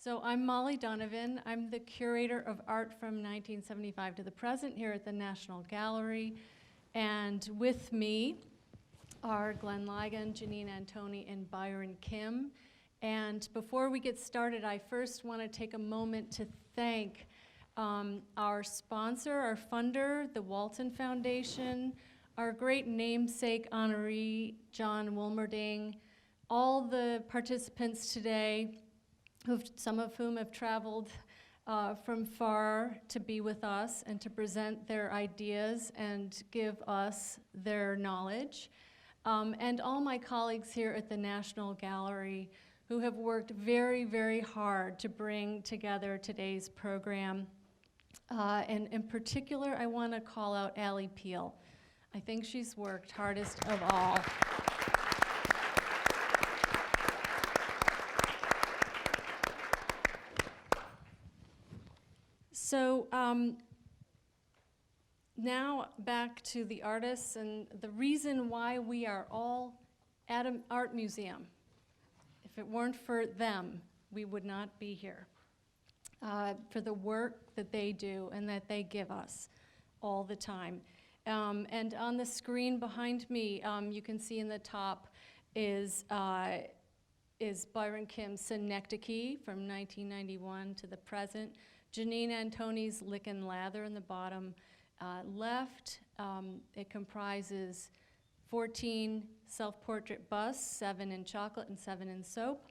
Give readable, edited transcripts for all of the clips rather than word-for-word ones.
So I'm Molly Donovan. I'm the curator of art from 1975 to the present here at the National Gallery. And with me are Glenn Ligon, Janine Antoni, and Byron Kim. And before we get started, I first want to take a moment to thank our sponsor, our funder, the Walton Foundation, our great namesake honoree, John Wilmerding, all the participants today, some of whom have traveled from far to be with us and to present their ideas and give us their knowledge. And all my colleagues here at the National Gallery who have worked very, very hard to bring together today's program. And in particular, I want to call out Allie Peel. I think she's worked hardest of all. So now back to the artists and the reason why we are all at an art museum. If it weren't for them, we would not be here. For the work that they do and that they give us all the time. And on the screen behind me, you can see in the top is Byron Kim's Synecdoche from 1991 to the present. Janine Antoni's Lick and Lather in the bottom left. It comprises 14 self-portrait busts, 7 in chocolate and 7 in soap.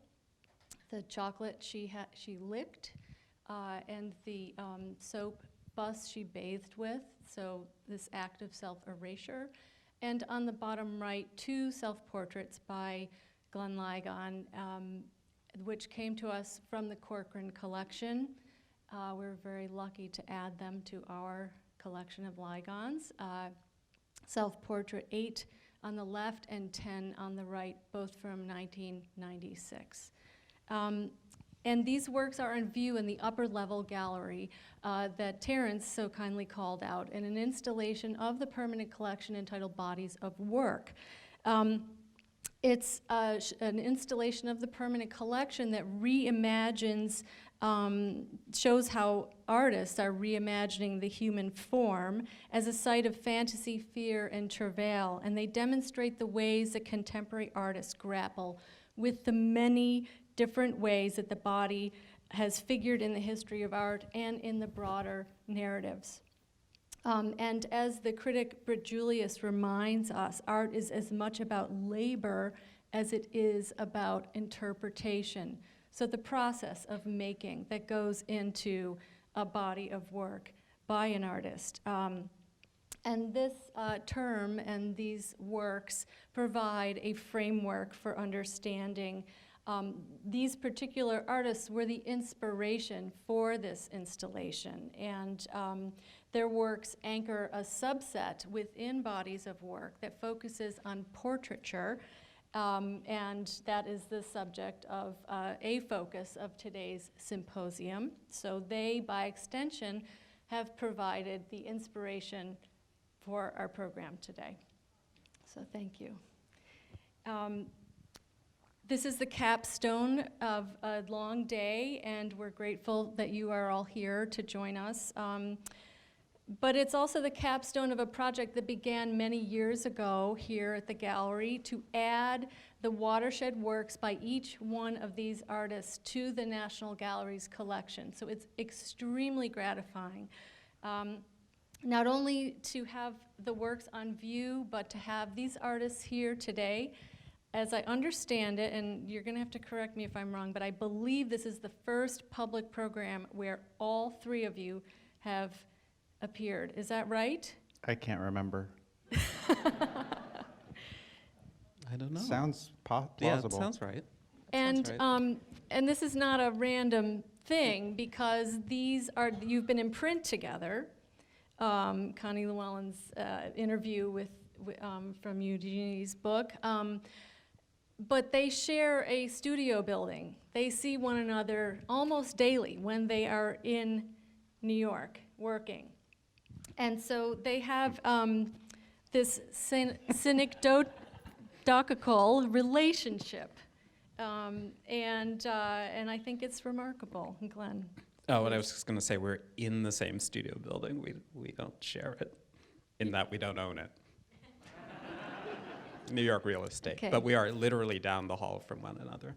The chocolate she licked, and the soap bust she bathed with, so this act of self-erasure. And on the bottom right, 2 self-portraits by Glenn Ligon, which came to us from the Corcoran collection. We're very lucky to add them to our collection of Ligons. Self-portrait 8 on the left and 10 on the right, both from 1996. And these works are on view in the upper level gallery that Terrence so kindly called out in an installation of the permanent collection entitled Bodies of Work. It's an installation of the permanent collection that reimagines, shows how artists are reimagining the human form as a site of fantasy, fear, and travail, and they demonstrate the ways that contemporary artists grapple with the many different ways that the body has figured in the history of art and in the broader narratives. And as the critic Britt Julius reminds us, art is as much about labor as it is about interpretation. So the process of making that goes into a body of work by an artist. And this term and these works provide a framework for understanding. These particular artists were the inspiration for this installation, and their works anchor a subset within bodies of work that focuses on portraiture, and that is the subject of a focus of today's symposium. So they, by extension, have provided the inspiration for our program today. So thank you. This is the capstone of a long day, and we're grateful that you are all here to join us. But it's also the capstone of a project that began many years ago here at the gallery to add the watershed works by each one of these artists to the National Gallery's collection. So it's extremely gratifying. Not only to have the works on view, but to have these artists here today. As I understand it, and you're going to have to correct me if I'm wrong, but I believe this is the first public program where all 3 of you have appeared. Is that right? I can't remember. I don't know. Sounds plausible. Yeah, it sounds right. And Sounds right. and this is not a random thing because these are, you've been in print together. Connie Llewellyn's interview from Eugenie's book. But they share a studio building. They see one another almost daily when they are in New York working. And so they have this synecdochical relationship. And I think it's remarkable, Glenn. Oh, and I was just going to say, we're in the same studio building. We don't share it, in that we don't own it. New York real estate. Okay. But we are literally down the hall from one another.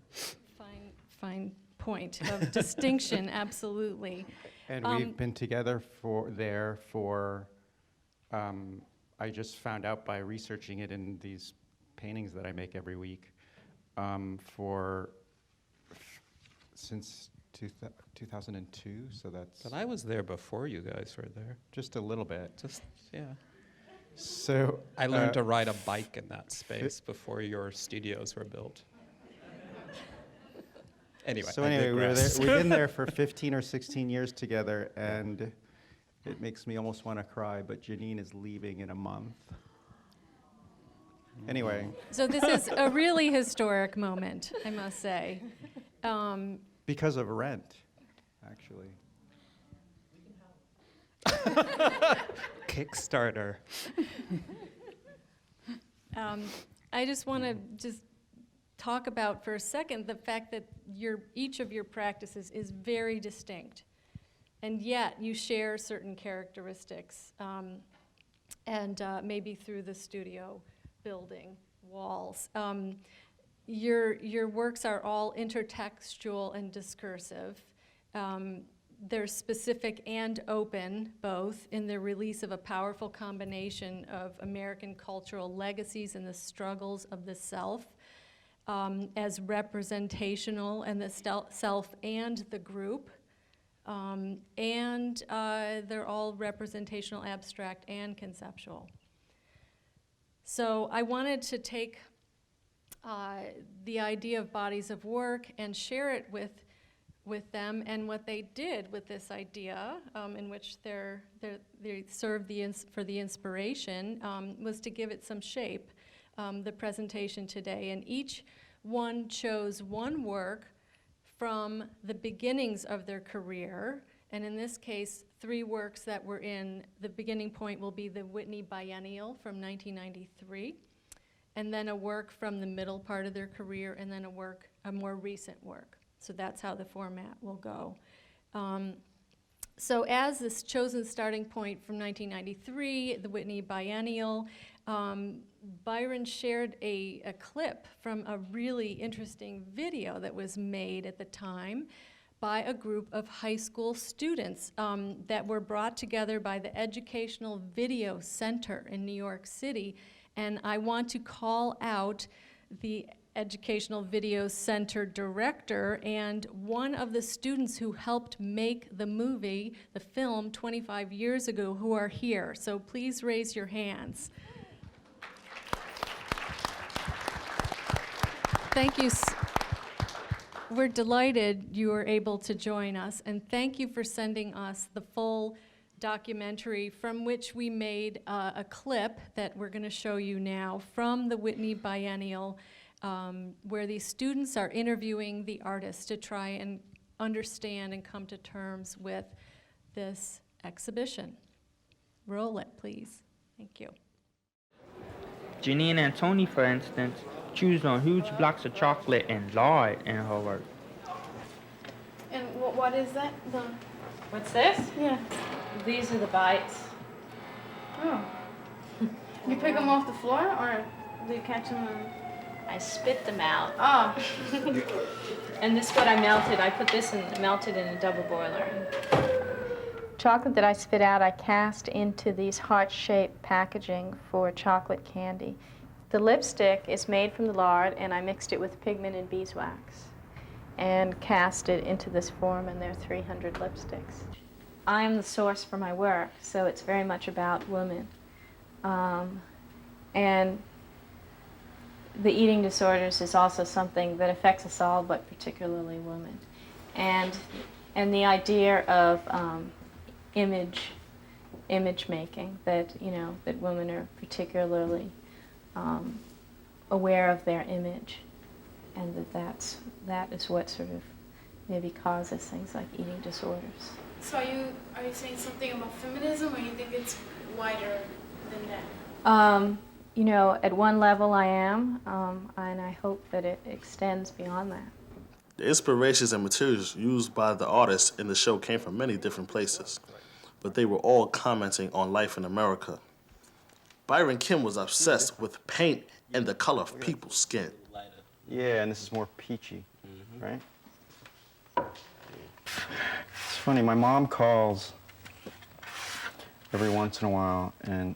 Fine point of distinction, absolutely. And we've been together I just found out by researching it in these paintings that I make every week, since 2002, so that's But I was there before you guys were there. just a little bit. Just, yeah. So I learned to ride a bike in that space before your studios were built. Anyway, So I anyway, digress. we've been there for 15 or 16 years together, and it makes me almost want to cry, but Janine is leaving in a month. Anyway, So this is a really historic moment, I must say. because of rent, actually. Kickstarter. I just want to talk about for a second the fact that each of your practices is very distinct, and yet you share certain characteristics, and maybe through the studio building walls. Your works are all intertextual and discursive. They're specific and open, both, in the release of a powerful combination of American cultural legacies and the struggles of the self, as representational and the self and the group. And they're all representational, abstract, and conceptual. So I wanted to take the idea of bodies of work and share it with them, and what they did with this idea, in which they served for the inspiration, was to give it some shape, the presentation today. And each one chose one work from the beginnings of their career, and in this case, 3 works that were in the beginning point will be the Whitney Biennial from 1993, and then a work from the middle part of their career, and then a more recent work. So that's how the format will go. So as this chosen starting point from 1993, the Whitney Biennial, Byron shared a clip from a really interesting video that was made at the time by a group of high school students that were brought together by the Educational Video Center in New York City. And I want to call out the Educational Video Center director and one of the students who helped make the film 25 years ago, who are here. So please raise your hands. Thank you. We're delighted you were able to join us, and thank you for sending us the full documentary, from which we made a clip that we're going to show you now from the Whitney Biennial, where these students are interviewing the artists to try and understand and come to terms with this exhibition. Roll it, please. Thank you. Janine and Tony, for instance, choose on huge blocks of chocolate and lard in her work. And what is that? What's this? Yeah. These are the bites. Oh. You pick them off the floor, or do you catch them? I spit them out. Oh. And this is what I melted. I put this melted in a double boiler. Chocolate that I spit out, I cast into these heart-shaped packaging for chocolate candy. The lipstick is made from the lard, and I mixed it with pigment and beeswax and cast it into this form, and there are 300 lipsticks. I am the source for my work, so it's very much about women. And the eating disorders is also something that affects us all, but particularly women. And the idea of image making, that that women are particularly aware of their image, and that is what sort of maybe causes things like eating disorders. So are you saying something about feminism, or you think it's wider than that? You know, at one level I am, and I hope that it extends beyond that. The inspirations and materials used by the artists in the show came from many different places, but they were all commenting on life in America. Byron Kim was obsessed with paint and the color of people's skin. Yeah, and this is more peachy, right? It's funny, my mom calls every once in a while and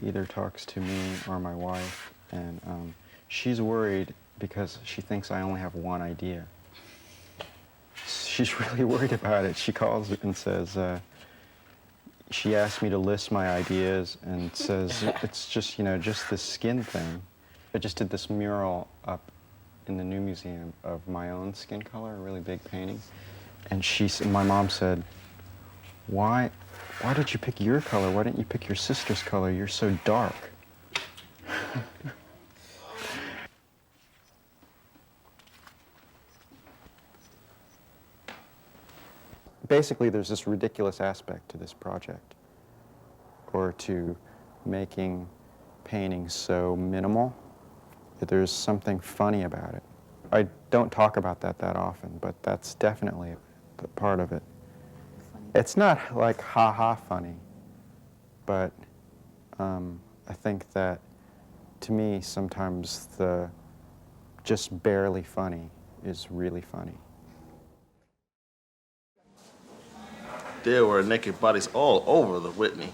either talks to me or my wife, and she's worried because she thinks I only have one idea. She's really worried about it. She calls and says, she asked me to list my ideas and says, it's just, you know, just this skin thing. I just did this mural up in the new museum of my own skin color, a really big painting. And my mom said, why did you pick your color? Why didn't you pick your sister's color? You're so dark. Basically, there's this ridiculous aspect to this project, or to making paintings so minimal, that there's something funny about it. I don't talk about that often, but that's definitely a part of it. It's not like ha-ha funny, but I think that, to me, sometimes the just barely funny is really funny. There were naked bodies all over the Whitney.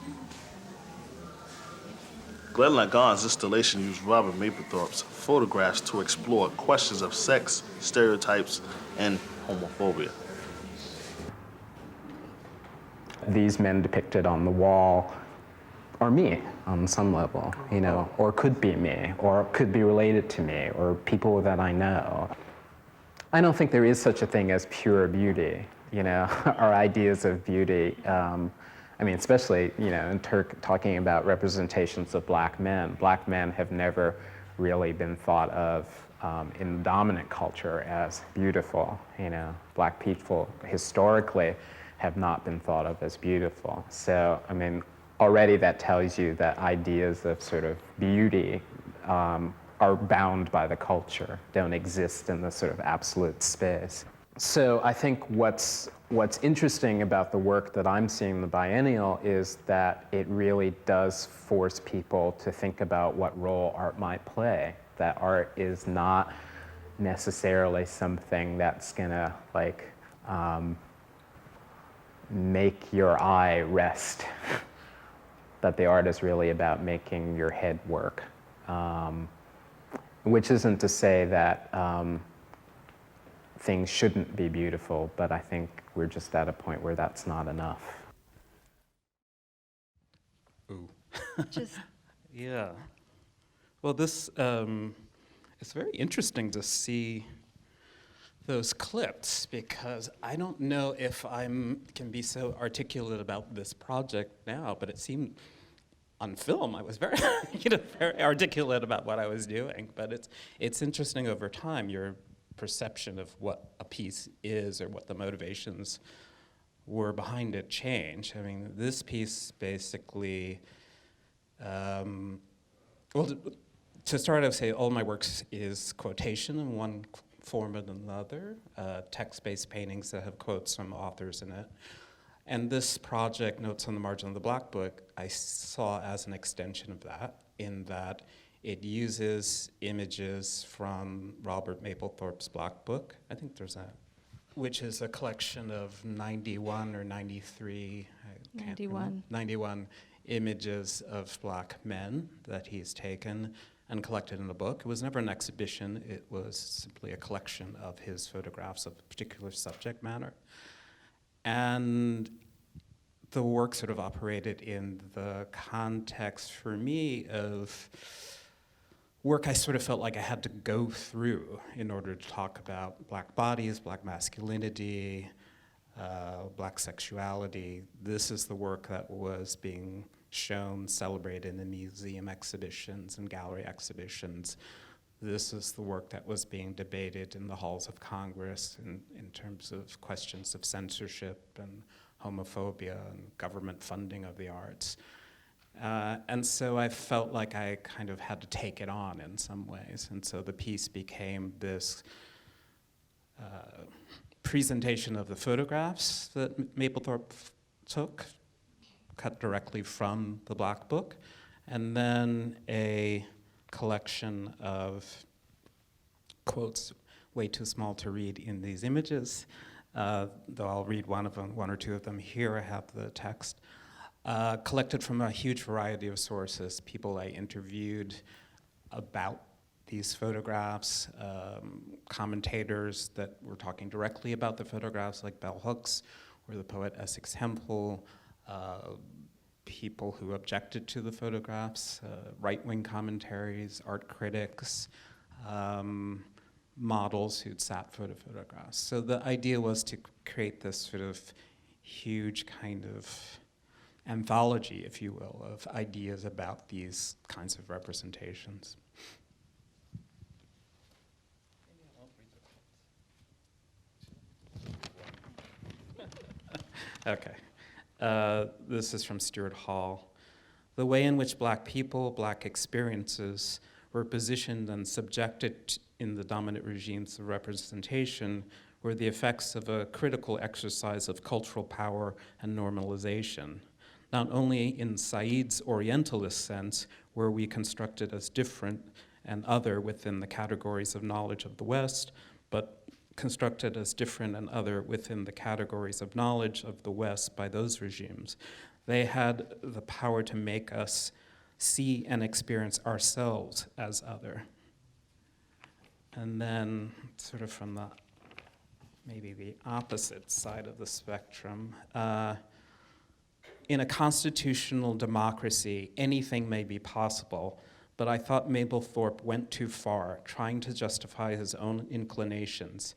Glenn Lagon's installation used Robert Mapplethorpe's photographs to explore questions of sex, stereotypes, and homophobia. These men depicted on the wall are me on some level, you know, or could be me, or could be related to me, or people that I know. I don't think there is such a thing as pure beauty, you know, our ideas of beauty. I mean, especially, you know, in talking about representations of black men have never really been thought of in the dominant culture as beautiful, you know. Black people historically have not been thought of as beautiful. So, I mean, already that tells you that ideas of sort of beauty are bound by the culture, don't exist in the sort of absolute space. So I think what's interesting about the work that I'm seeing in the biennial is that it really does force people to think about what role art might play. That art is not necessarily something that's gonna like make your eye rest. That the art is really about making your head work. Which isn't to say that things shouldn't be beautiful, but I think we're just at a point where that's not enough. Ooh. Just Yeah. Well, this, it's very interesting to see those clips, because I don't know if can be so articulate about this project now, but it seemed on film I was very, very articulate about what I was doing. But it's interesting over time, your perception of what a piece is or what the motivations were behind it change. I mean, this piece basically, well, to start, I would say all my works is quotation in one form or another, text-based paintings that have quotes from authors in it. And this project, Notes on the Margin of the Black Book, I saw as an extension of that, in that it uses images from Robert Mapplethorpe's Black Book. I think there's that, which is a collection of 91 or 93, I can't remember, 91 images of black men that he's taken and collected in a book. It was never an exhibition, it was simply a collection of his photographs of a particular subject matter. And the work sort of operated in the context, for me, of work I sort of felt like I had to go through in order to talk about black bodies, black masculinity, black sexuality. This is the work that was being shown, celebrated in museum exhibitions and gallery exhibitions. This is the work that was being debated in the halls of Congress in terms of questions of censorship and homophobia and government funding of the arts. And so I felt like I kind of had to take it on in some ways. And so the piece became this presentation of the photographs that Mapplethorpe took, cut directly from the Black Book, and then a collection of quotes way too small to read in these images, though I'll read one or two of them here. I have the text. Collected from a huge variety of sources, people I interviewed about these photographs, commentators that were talking directly about the photographs like Bell Hooks or the poet Essex Hemphill, people who objected to the photographs, right-wing commentaries, art critics, models who'd sat for the photographs. So the idea was to create this sort of huge kind of anthology, if you will, of ideas about these kinds of representations. Okay. This is from Stuart Hall. The way in which Black people, Black experiences were positioned and subjected in the dominant regimes of representation were the effects of a critical exercise of cultural power and normalization. Not only in Said's Orientalist sense were we constructed as different and other within the categories of knowledge of the West, but constructed as different and other within the categories of knowledge of the West by those regimes. They had the power to make us see and experience ourselves as other. And then, sort of from the maybe the opposite side of the spectrum, in a constitutional democracy, anything may be possible, but I thought Mapplethorpe went too far, trying to justify his own inclinations.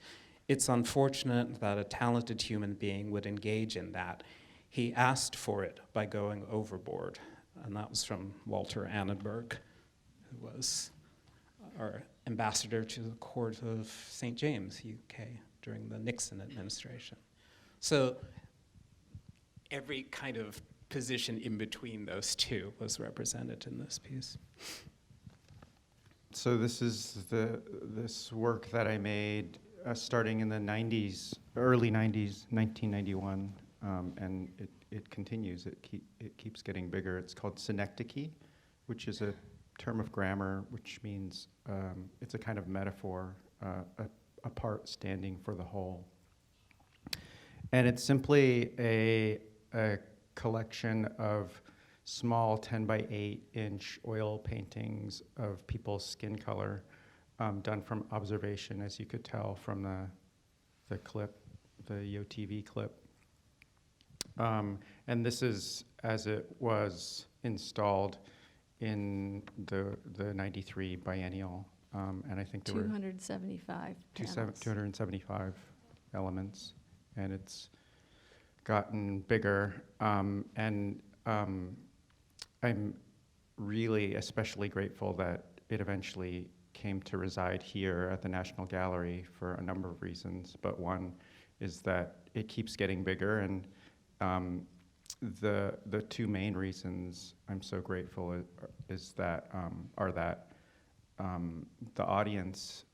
It's unfortunate that a talented human being would engage in that. He asked for it by going overboard. And that was from Walter Annenberg, who was our ambassador to the court of St. James, UK, during the Nixon administration. So every kind of position in between those two was represented in this piece. So this is this work that I made starting in the 90s, early 90s, 1991, and it continues. It keeps getting bigger. It's called synecdoche, which is a term of grammar, which means it's a kind of metaphor, a part standing for the whole. And it's simply a collection of small 10 by 8 inch oil paintings of people's skin color, done from observation, as you could tell from the clip, the YoTV clip. And this is as it was installed in the 93 biennial. And I think there were 275 panels. 275 elements, and it's gotten bigger. And I'm really especially grateful that it eventually came to reside here at the National Gallery for a number of reasons, but one is that it keeps getting bigger, and the two main reasons I'm so grateful are that the audience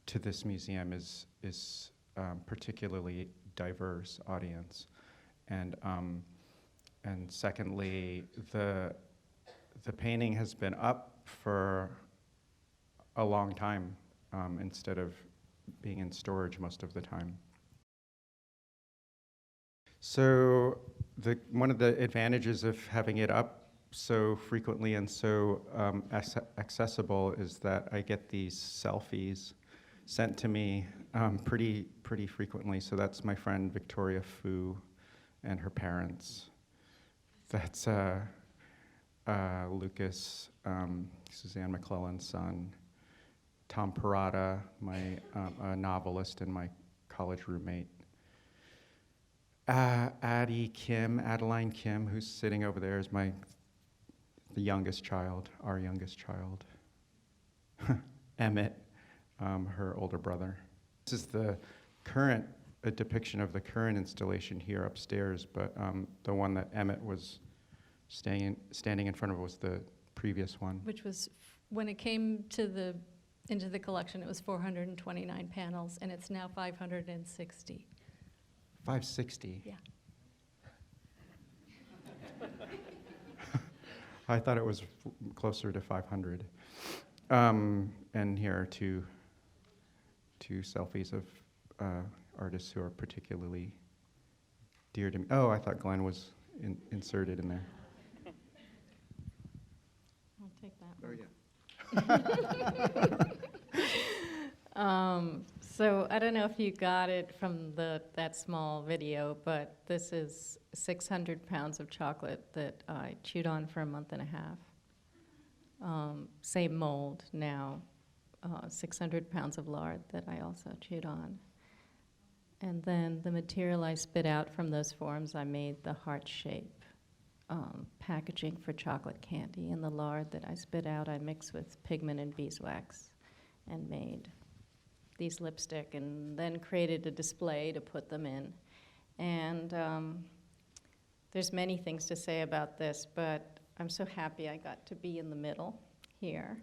to this museum is particularly diverse audience, and secondly, the painting has been up for a long time instead of being in storage most of the time. So one of the advantages of having it up so frequently and so accessible is that I get these selfies sent to me pretty frequently. So that's my friend Victoria Fu and her parents. That's Lucas, Suzanne McClellan's son, Tom Parada, my novelist and my college roommate, Adeline Kim, who's sitting over there, is the youngest child, our youngest child. Emmett, her older brother. This is the current depiction of the current installation here upstairs, but the one that Emmett was standing in front of was the previous one. Which was, when it came to into the collection, it was 429 panels, and it's now 560. 560? Yeah. I thought it was closer to 500. And here are two selfies of artists who are particularly dear to me. Oh, I thought Glenn was inserted in there. I'll take that Oh, one. yeah. So I don't know if you got it from that small video, but this is 600 pounds of chocolate that I chewed on for a month and a half. Same mold now, 600 pounds of lard that I also chewed on. And then the material I spit out from those forms, I made the heart shape packaging for chocolate candy. And the lard that I spit out, I mixed with pigment and beeswax and made these lipstick, and then created a display to put them in. And there's many things to say about this, but I'm so happy I got to be in the middle here,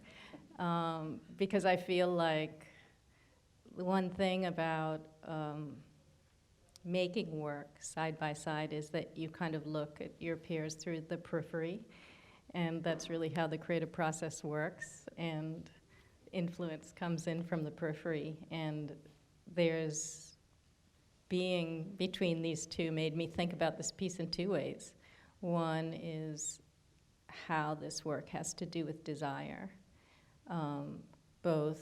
because I feel like the one thing about making work side by side is that you kind of look at your peers through the periphery, and that's really how the creative process works, and influence comes in from the periphery, and there's being between these two made me think about this piece in two ways. One is how this work has to do with desire, both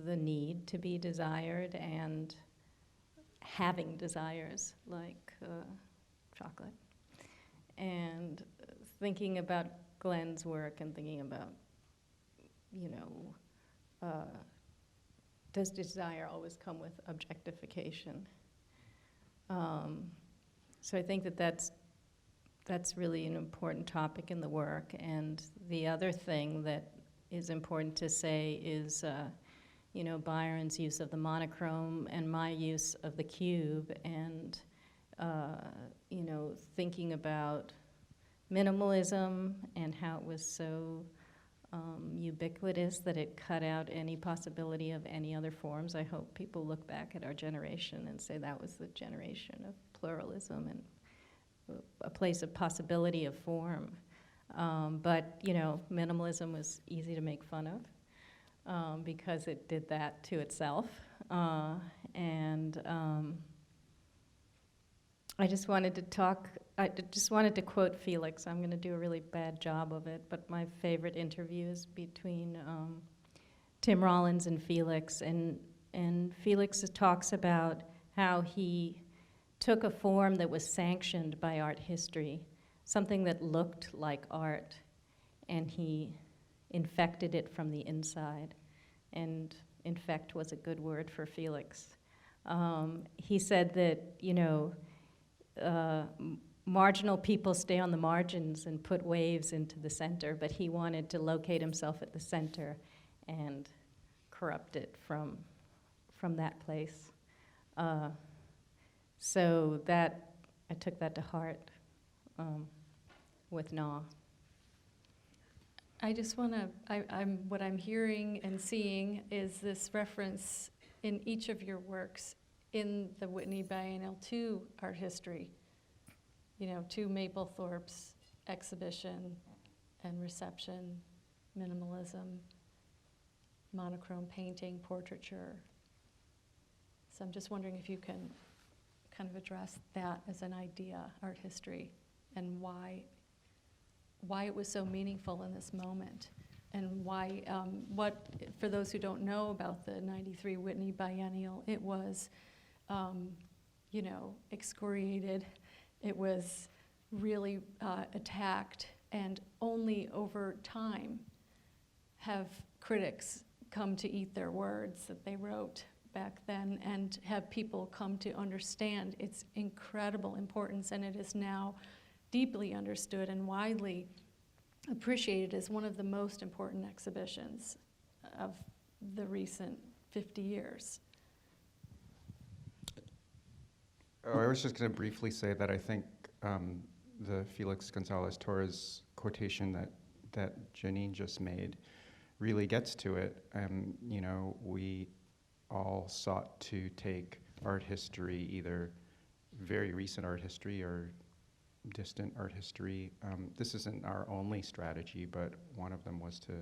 the need to be desired and having desires like chocolate. And thinking about Glenn's work and thinking about, does desire always come with objectification? So I think that's really an important topic in the work. And the other thing that is important to say is, Byron's use of the monochrome and my use of the cube, and, thinking about minimalism and how it was so ubiquitous that it cut out any possibility of any other forms. I hope people look back at our generation and say that was the generation of pluralism and a place of possibility of form. But minimalism was easy to make fun of because it did that to itself. I just wanted to quote Felix. I'm going to do a really bad job of it, but my favorite interview is between Tim Rollins and Felix. And Felix talks about how he took a form that was sanctioned by art history, something that looked like art, and he infected it from the inside. And infect was a good word for Felix. He said that, marginal people stay on the margins and put waves into the center, but he wanted to locate himself at the center and corrupt it from that place. So that, I took that to heart with Nah. I just want to, what I'm hearing and seeing is this reference in each of your works in the Whitney Biennial to art history, to Mapplethorpe's exhibition and reception, minimalism, monochrome painting, portraiture. So I'm just wondering if you can kind of address that as an idea, art history, and why it was so meaningful in this moment, and why, for those who don't know about the '93 Whitney Biennial, it was, excoriated. It was really attacked, and only over time have critics come to eat their words that they wrote back then, and have people come to understand its incredible importance, and it is now deeply understood and widely appreciated as one of the most important exhibitions of the recent 50 years. Oh, I was just going to briefly say that I think the Felix Gonzalez Torres quotation that Janine just made really gets to it. You know, we all sought to take art history, either very recent art history or distant art history. This isn't our only strategy, but one of them was to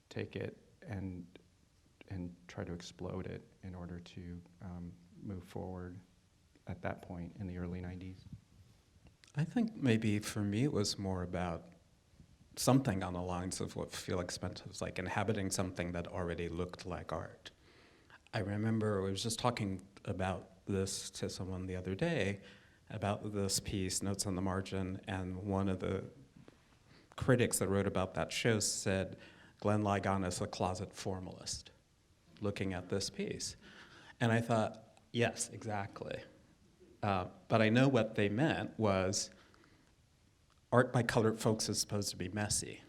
take it and try to explode it in order to move forward at that point in the early 90s. I think maybe for me it was more about something on the lines of what Felix meant. It was like inhabiting something that already looked like art. I remember I was just talking about this to someone the other day, about this piece, Notes on the Margin, and one of the critics that wrote about that show said, Glenn Ligon is a closet formalist, looking at this piece. And I thought, yes, exactly. But I know what they meant was art by colored folks is supposed to be messy.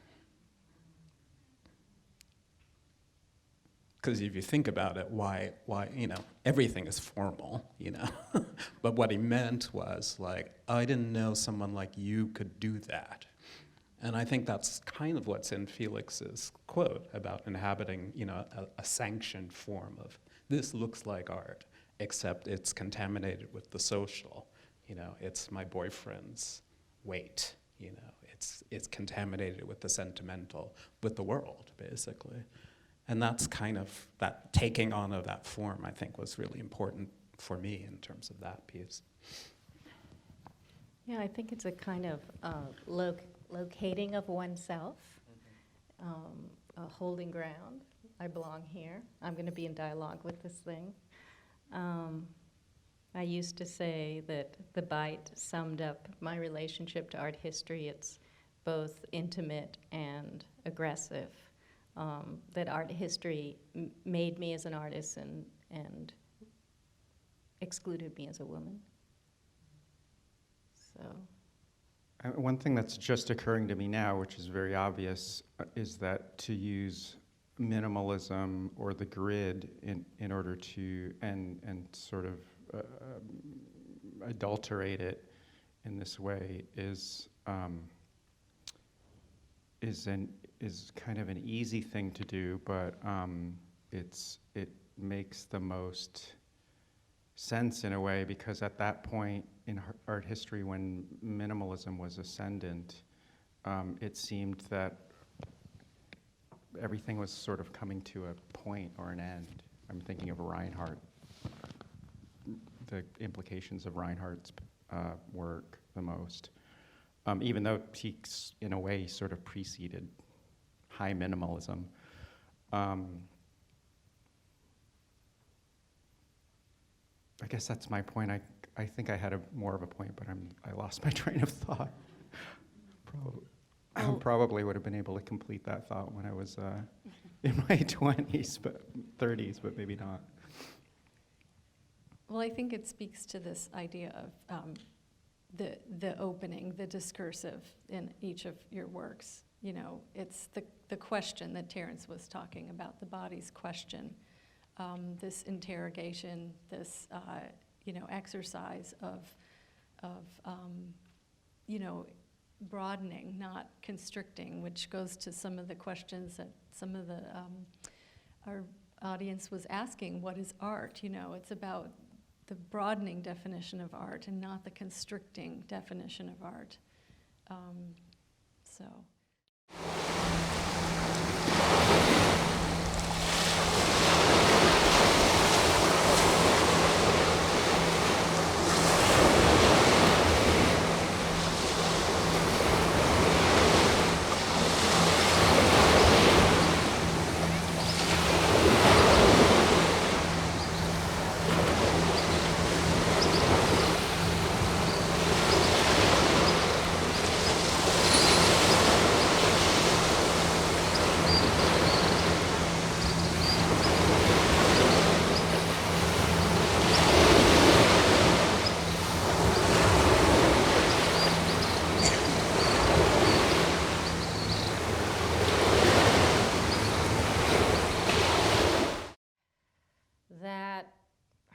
Because if you think about it, why, you know, everything is formal, you know. But what he meant was like, I didn't know someone like you could do that. And I think that's kind of what's in Felix's quote about inhabiting, you know, a sanctioned form of this looks like art, except it's contaminated with the social. You know, it's my boyfriend's weight. You know, it's contaminated with the sentimental, with the world, basically. And that's kind of, that taking on of that form, I think, was really important for me in terms of that piece. Yeah, I think it's a kind of locating of oneself, a holding ground. I belong here. I'm going to be in dialogue with this thing. I used to say that the Bite summed up my relationship to art history. It's both intimate and aggressive. That art history made me as an artist and excluded me as a woman. So. One thing that's just occurring to me now, which is very obvious, is that to use minimalism or the grid in order to and sort of adulterate it in this way is kind of an easy thing to do, but it makes the most sense in a way, because at that point in art history, when minimalism was ascendant, it seemed that everything was sort of coming to a point or an end. I'm thinking of Reinhardt, the implications of Reinhardt's work the most. Even though he, in a way, sort of preceded high minimalism. I guess that's my point. I think I had more of a point, but I lost my train of thought. Probably would have been able to complete that thought when I was in my 20s, but 30s, but maybe not. Well, I think it speaks to this idea of the opening, the discursive in each of your works. You know, it's the question that Terrence was talking about, the body's question, this interrogation, this exercise of broadening, not constricting, which goes to some of the questions that some of the our audience was asking. What is art? You know, it's about the broadening definition of art and not the constricting definition of art. So.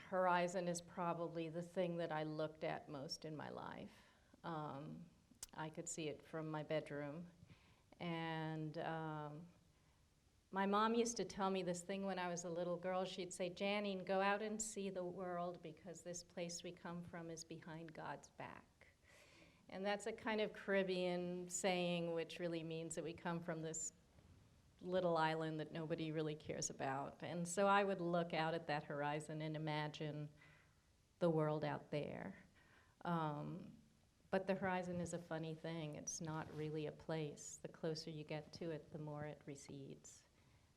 Horizon is probably the thing that I looked at most in my life. I could see it from my bedroom. And my mom used to tell me this thing when I was a little girl. She'd say, Janine, go out and see the world because this place we come from is behind God's back. And that's a kind of Caribbean saying which really means that we come from this little island that nobody really cares about. And so I would look out at that horizon and imagine the world out there. But the horizon is a funny thing. It's not really a place. The closer you get to it, the more it recedes.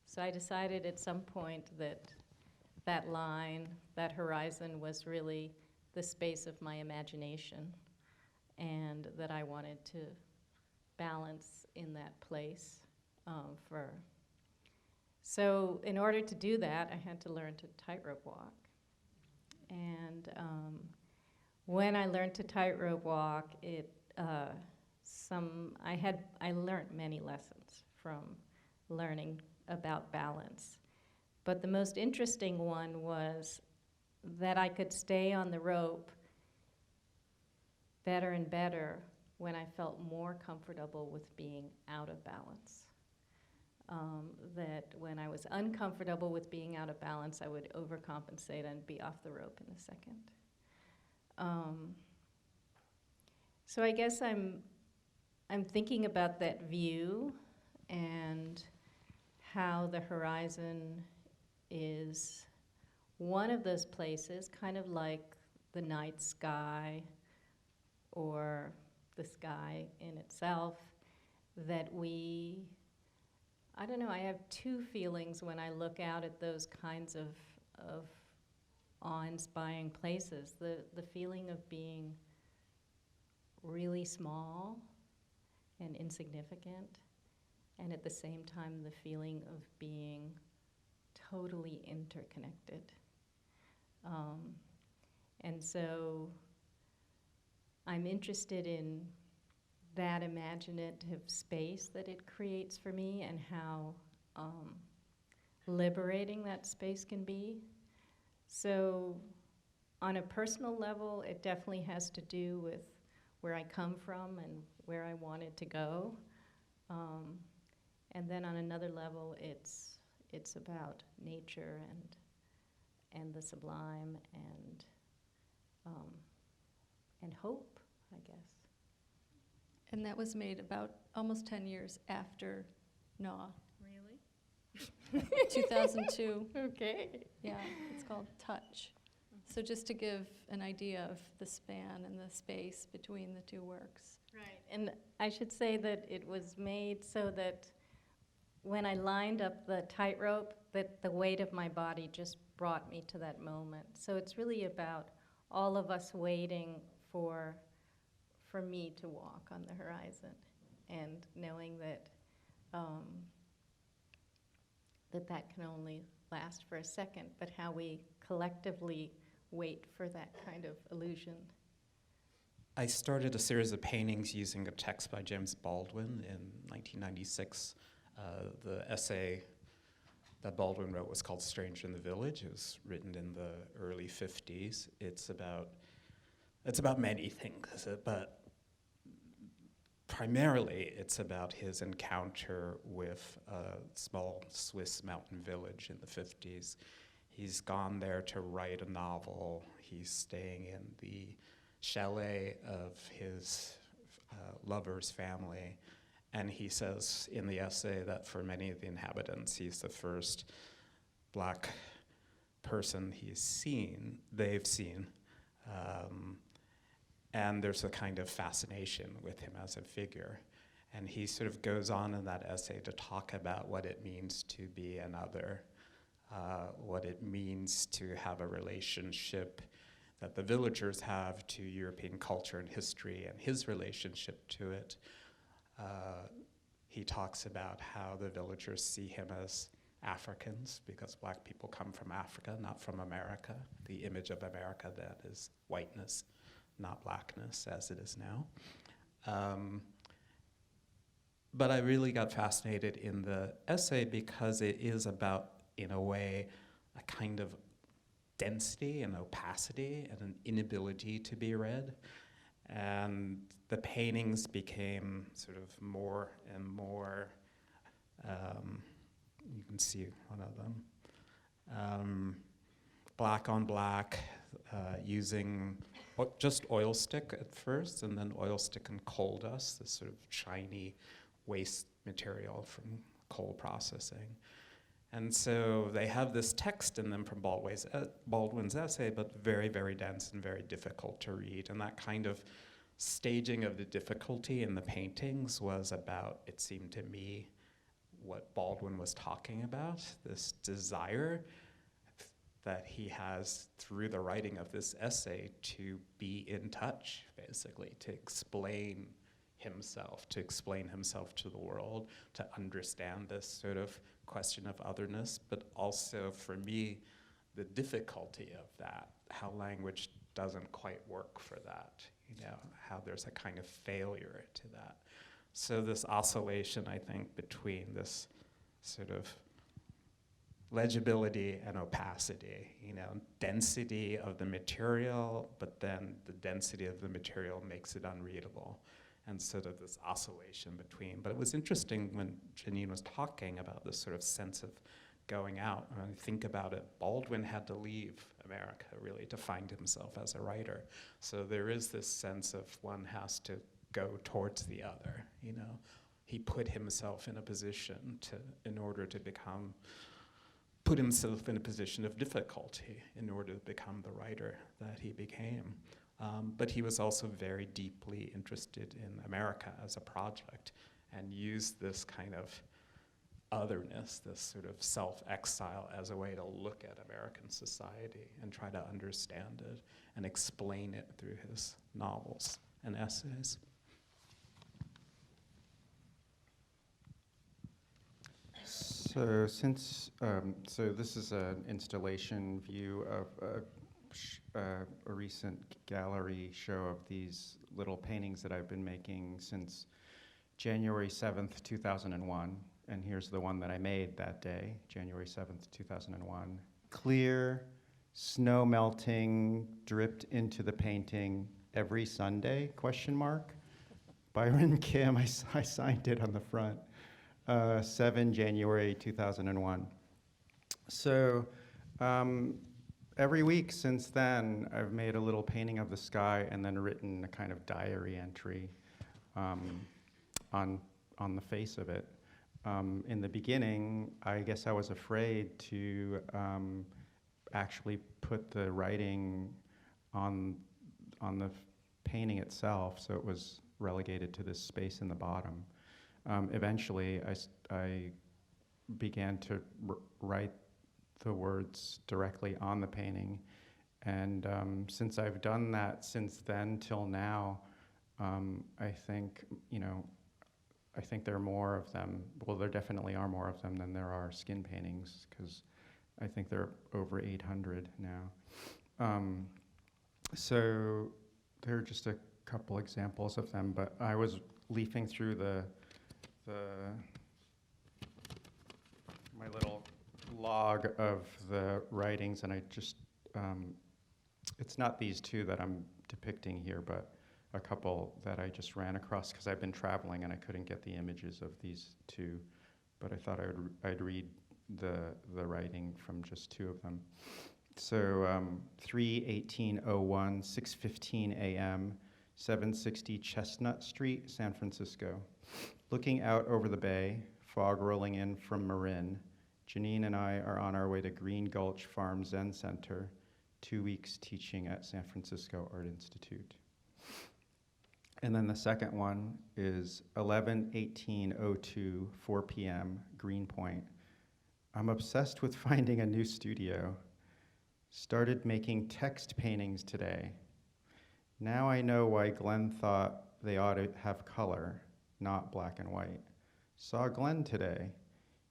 So I decided at some point that that line, that horizon was really the space of my imagination, and that I wanted to balance in that place. So in order to do that, I had to learn to tightrope walk. And when I learned to tightrope walk, I learned many lessons from learning about balance. But the most interesting one was that I could stay on the rope better and better when I felt more comfortable with being out of balance. That when I was uncomfortable with being out of balance, I would overcompensate and be off the rope in a second. So I guess I'm thinking about that view and how the horizon is one of those places, kind of like the night sky or the sky in itself, that I don't know, I have two feelings when I look out at those kinds of awe-inspiring places. The feeling of being really small and insignificant, and at the same time the feeling of being totally interconnected. And so I'm interested in that imaginative space that it creates for me and how liberating that space can be. So on a personal level, it definitely has to do with where I come from and where I wanted to go. And then on another level, it's about nature and the sublime and hope, I guess. And that was made about almost 10 years after NAW. Really? 2002. Okay. Yeah, it's called Touch. So just to give an idea of the span and the space between the two works. Right, and I should say that it was made so that when I lined up the tightrope, that the weight of my body just brought me to that moment. So it's really about all of us waiting for me to walk on the horizon, and knowing that that can only last for a second, but how we collectively wait for that kind of illusion. I started a series of paintings using a text by James Baldwin in 1996. The essay that Baldwin wrote was called Stranger in the Village. It was written in the early 50s. It's about many things, but primarily it's about his encounter with a small Swiss mountain village in the 50s. He's gone there to write a novel. He's staying in the chalet of his lover's family. And he says in the essay that for many of the inhabitants, he's the first black person they've seen. And there's a kind of fascination with him as a figure. And he sort of goes on in that essay to talk about what it means to be another, what it means to have a relationship that the villagers have to European culture and history and his relationship to it. He talks about how the villagers see him as Africans because black people come from Africa, not from America. The image of America that is whiteness, not blackness as it is now. But I really got fascinated in the essay because it is about, in a way, a kind of density and opacity and an inability to be read. And the paintings became sort of more and more, you can see one of them, black on black, using just oil stick at first, and then oil stick and coal dust, this sort of shiny waste material from coal processing. And so they have this text in them from Baldwin's essay, but very, very dense and very difficult to read. And that kind of staging of the difficulty in the paintings was about, it seemed to me, what Baldwin was talking about, this desire that he has through the writing of this essay to be in touch, basically, to explain himself to the world, to understand this sort of question of otherness, but also for me, the difficulty of that, how language doesn't quite work for that, how there's a kind of failure to that. So this oscillation, I think, between this sort of legibility and opacity, density of the material, but then the density of the material makes it unreadable. And sort of this oscillation between. But it was interesting when Janine was talking about this sort of sense of going out. When I think about it, Baldwin had to leave America, really, to find himself as a writer. So there is this sense of one has to go towards the other, He put himself in a position in order to put himself in a position of difficulty in order to become the writer that he became. But he was also very deeply interested in America as a project and used this kind of otherness, this sort of self-exile as a way to look at American society and try to understand it and explain it through his novels and essays. So so this is an installation view of a recent gallery show of these little paintings that I've been making since January 7th, 2001. And here's the one that I made that day, January 7th, 2001. Clear, snow melting, dripped into the painting every Sunday, ? Byron Kim, I signed it on the front. 7 January 2001. So every week since then, I've made a little painting of the sky and then written a kind of diary entry on the face of it. In the beginning, I guess I was afraid to actually put the writing on the painting itself, so it was relegated to this space in the bottom. Eventually, I began to write the words directly on the painting, and since I've done that since then till now, I think there are more of them. Well, there definitely are more of them than there are skin paintings, because I think there are over 800 now. So there are just a couple examples of them, but I was leafing through my little log of the writings, and I just, it's not these two that I'm depicting here, but a couple that I just ran across because I've been traveling and I couldn't get the images of these two, but I thought I'd read the writing from just two of them. So 3/18/01, 6:15 a.m., 760 Chestnut Street, San Francisco. Looking out over the bay, fog rolling in from Marin, Janine and I are on our way to Green Gulch Farm Zen Center, 2 weeks teaching at San Francisco Art Institute. And then the second one is 11/18/02, 4 p.m., Greenpoint. I'm obsessed with finding a new studio. Started making text paintings today. Now I know why Glenn thought they ought to have color, not black and white. Saw Glenn today.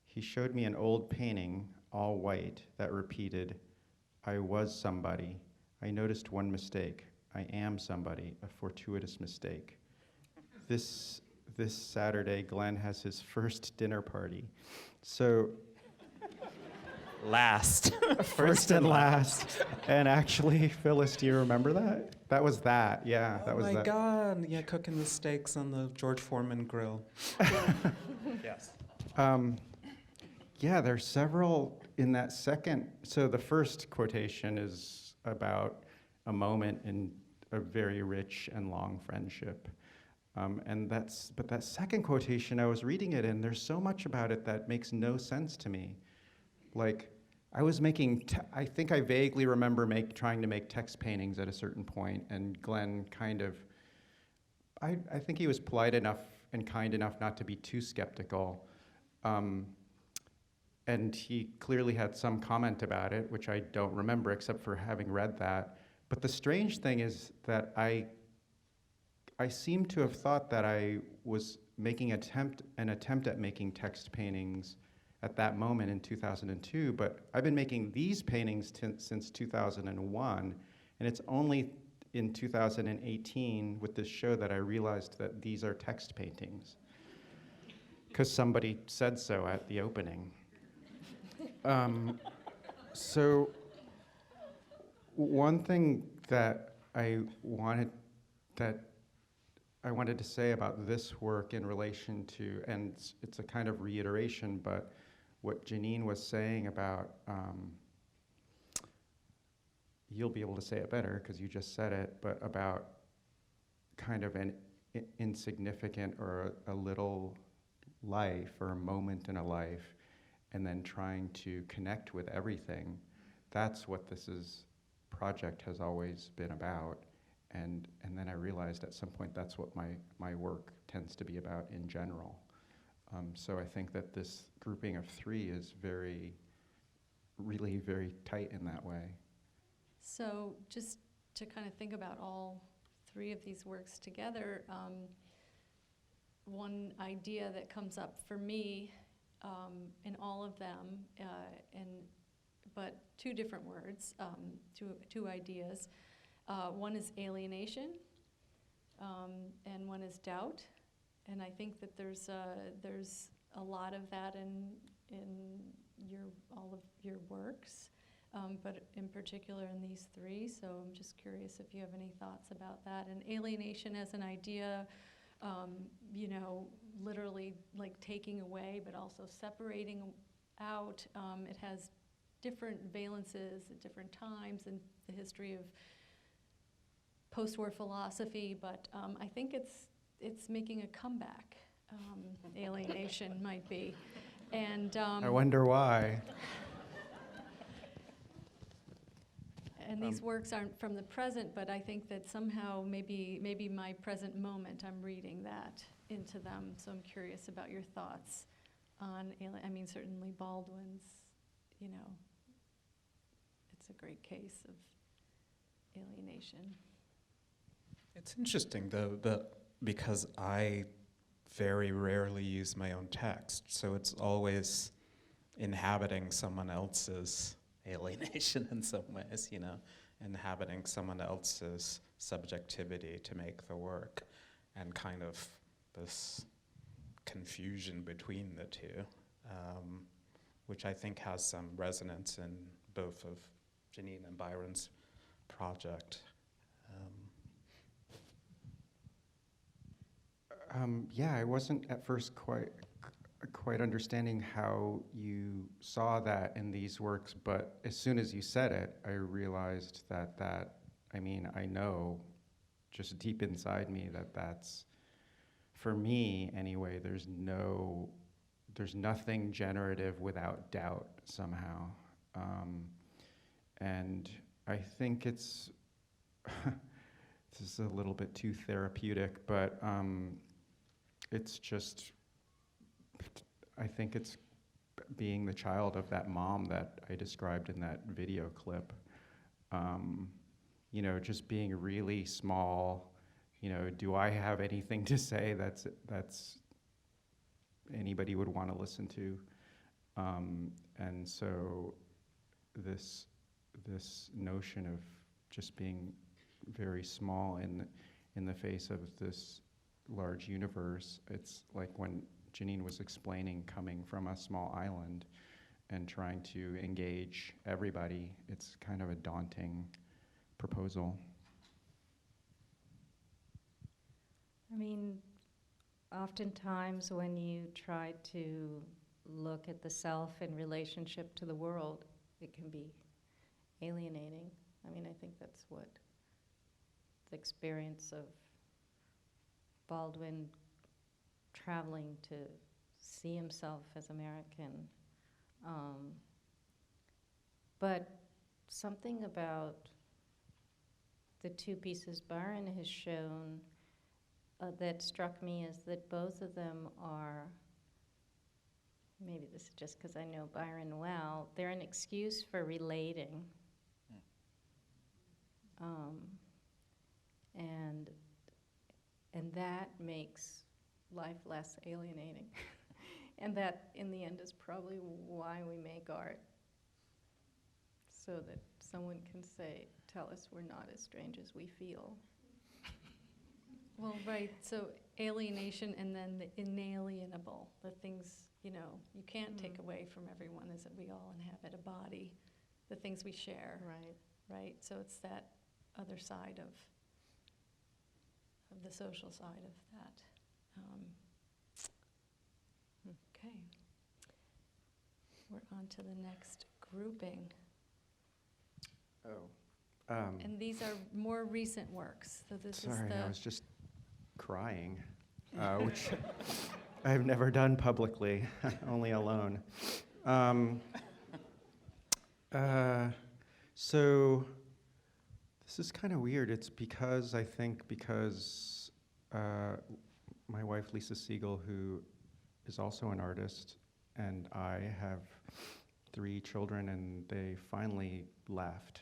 He showed me an old painting, all white, that repeated, I was somebody. I noticed one mistake. I am somebody, a fortuitous mistake. This Saturday, Glenn has his first dinner party. So last. First and last. And actually, Phyllis, do you remember that? That was that. Yeah, that was Oh my that. God! Yeah, cooking the steaks on the George Foreman grill. Yes. Yeah, there's several in that second. So the first quotation is about a moment in a very rich and long friendship. But that second quotation, I was reading it, and there's so much about it that makes no sense to me. Like, I was making, I think I vaguely remember trying to make text paintings at a certain point, and Glenn kind of, I think he was polite enough and kind enough not to be too skeptical. And he clearly had some comment about it, which I don't remember except for having read that. But the strange thing is that I seem to have thought that I was making an attempt at making text paintings at that moment in 2002, but I've been making these paintings since 2001, and it's only in 2018 with this show that I realized that these are text paintings, because somebody said so at the opening. So one thing that I wanted to say about this work in relation to, and it's a kind of reiteration, but what Janine was saying about, you'll be able to say it better because you just said it, but about kind of an insignificant or a little life or a moment in a life, and then trying to connect with everything. That's what project has always been about. And then I realized at some point that's what my work tends to be about in general. So I think that this grouping of three is really very tight in that way. So just to kind of think about all three of these works together, one idea that comes up for me in all of them, but two different words, two ideas. One is alienation, and one is doubt. And I think that there's a lot of that in all of your works, but in particular in these three. So I'm just curious if you have any thoughts about that. And alienation as an idea, literally like taking away, but also separating out. It has different valences at different times in the history of post-war philosophy, but I think it's making a comeback. Alienation might be, and I wonder why. And these works aren't from the present, but I think that somehow maybe my present moment, I'm reading that into them. So I'm curious about your thoughts on certainly Baldwin's, it's a great case of alienation. It's interesting, though, because I very rarely use my own text, so it's always inhabiting someone else's alienation in some ways, inhabiting someone else's subjectivity to make the work, and kind of this confusion between the two, which I think has some resonance in both of Janine and Byron's project. Yeah, I wasn't at first quite understanding how you saw that in these works, but as soon as you said it, I realized I know just deep inside me that's, for me anyway, there's nothing generative without doubt somehow. And I think it's, this is a little bit too therapeutic, but it's just, I think it's being the child of that mom that I described in that video clip. Just being really small, do I have anything to say that's anybody would want to listen to? And so this notion of just being very small in the face of this large universe, it's like when Janine was explaining coming from a small island, and trying to engage everybody, it's kind of a daunting proposal. I mean, oftentimes when you try to look at the self in relationship to the world, it can be alienating. I mean, I think that's what the experience of Baldwin traveling to see himself as American. But something about the two pieces Byron has shown that struck me is that both of them are, maybe this is just because I know Byron well, they're an excuse for relating. And that makes life less alienating. And that, in the end, is probably why we make art. So that someone can say, tell us we're not as strange as we feel. Well, right, so alienation and then the inalienable, the things, you can't take away from everyone is that we all inhabit a body, the things we share. Right, so it's that other side of the social side of that. Okay. We're on to the next grouping. And these are more recent works. So this Sorry, is the I was just crying, which I've never done publicly, only alone. So this is kind of weird. It's because my wife, Lisa Siegel, who is also an artist, and I have 3 children, and they finally left.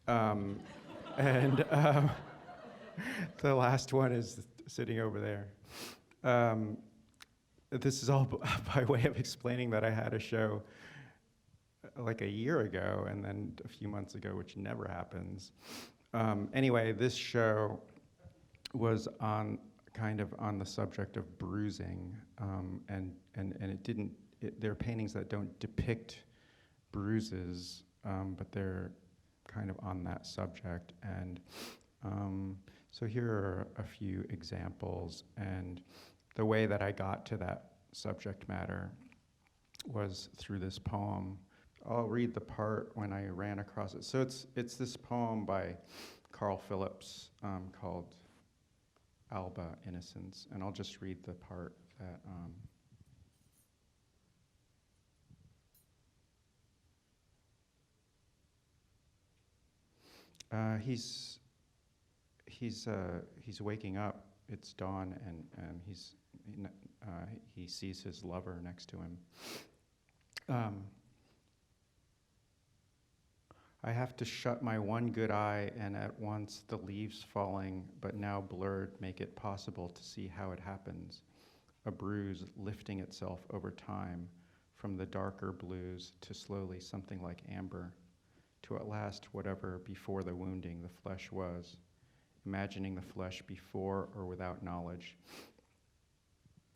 The last one is sitting over there. This is all by way of explaining that I had a show like a year ago and then a few months ago, which never happens. Anyway, this show was on the subject of bruising, and it didn't. There are paintings that don't depict bruises, but they're kind of on that subject. And so here are a few examples. And the way that I got to that subject matter was through this poem. I'll read the part when I ran across it. So it's this poem by Carl Phillips called Alba Innocence, and I'll just read the part that he's waking up. It's dawn, and he sees his lover next to him. I have to shut my one good eye, and at once the leaves falling, but now blurred, make it possible to see how it happens. A bruise lifting itself over time, from the darker blues to slowly something like amber, to at last whatever before the wounding the flesh was, imagining the flesh before or without knowledge.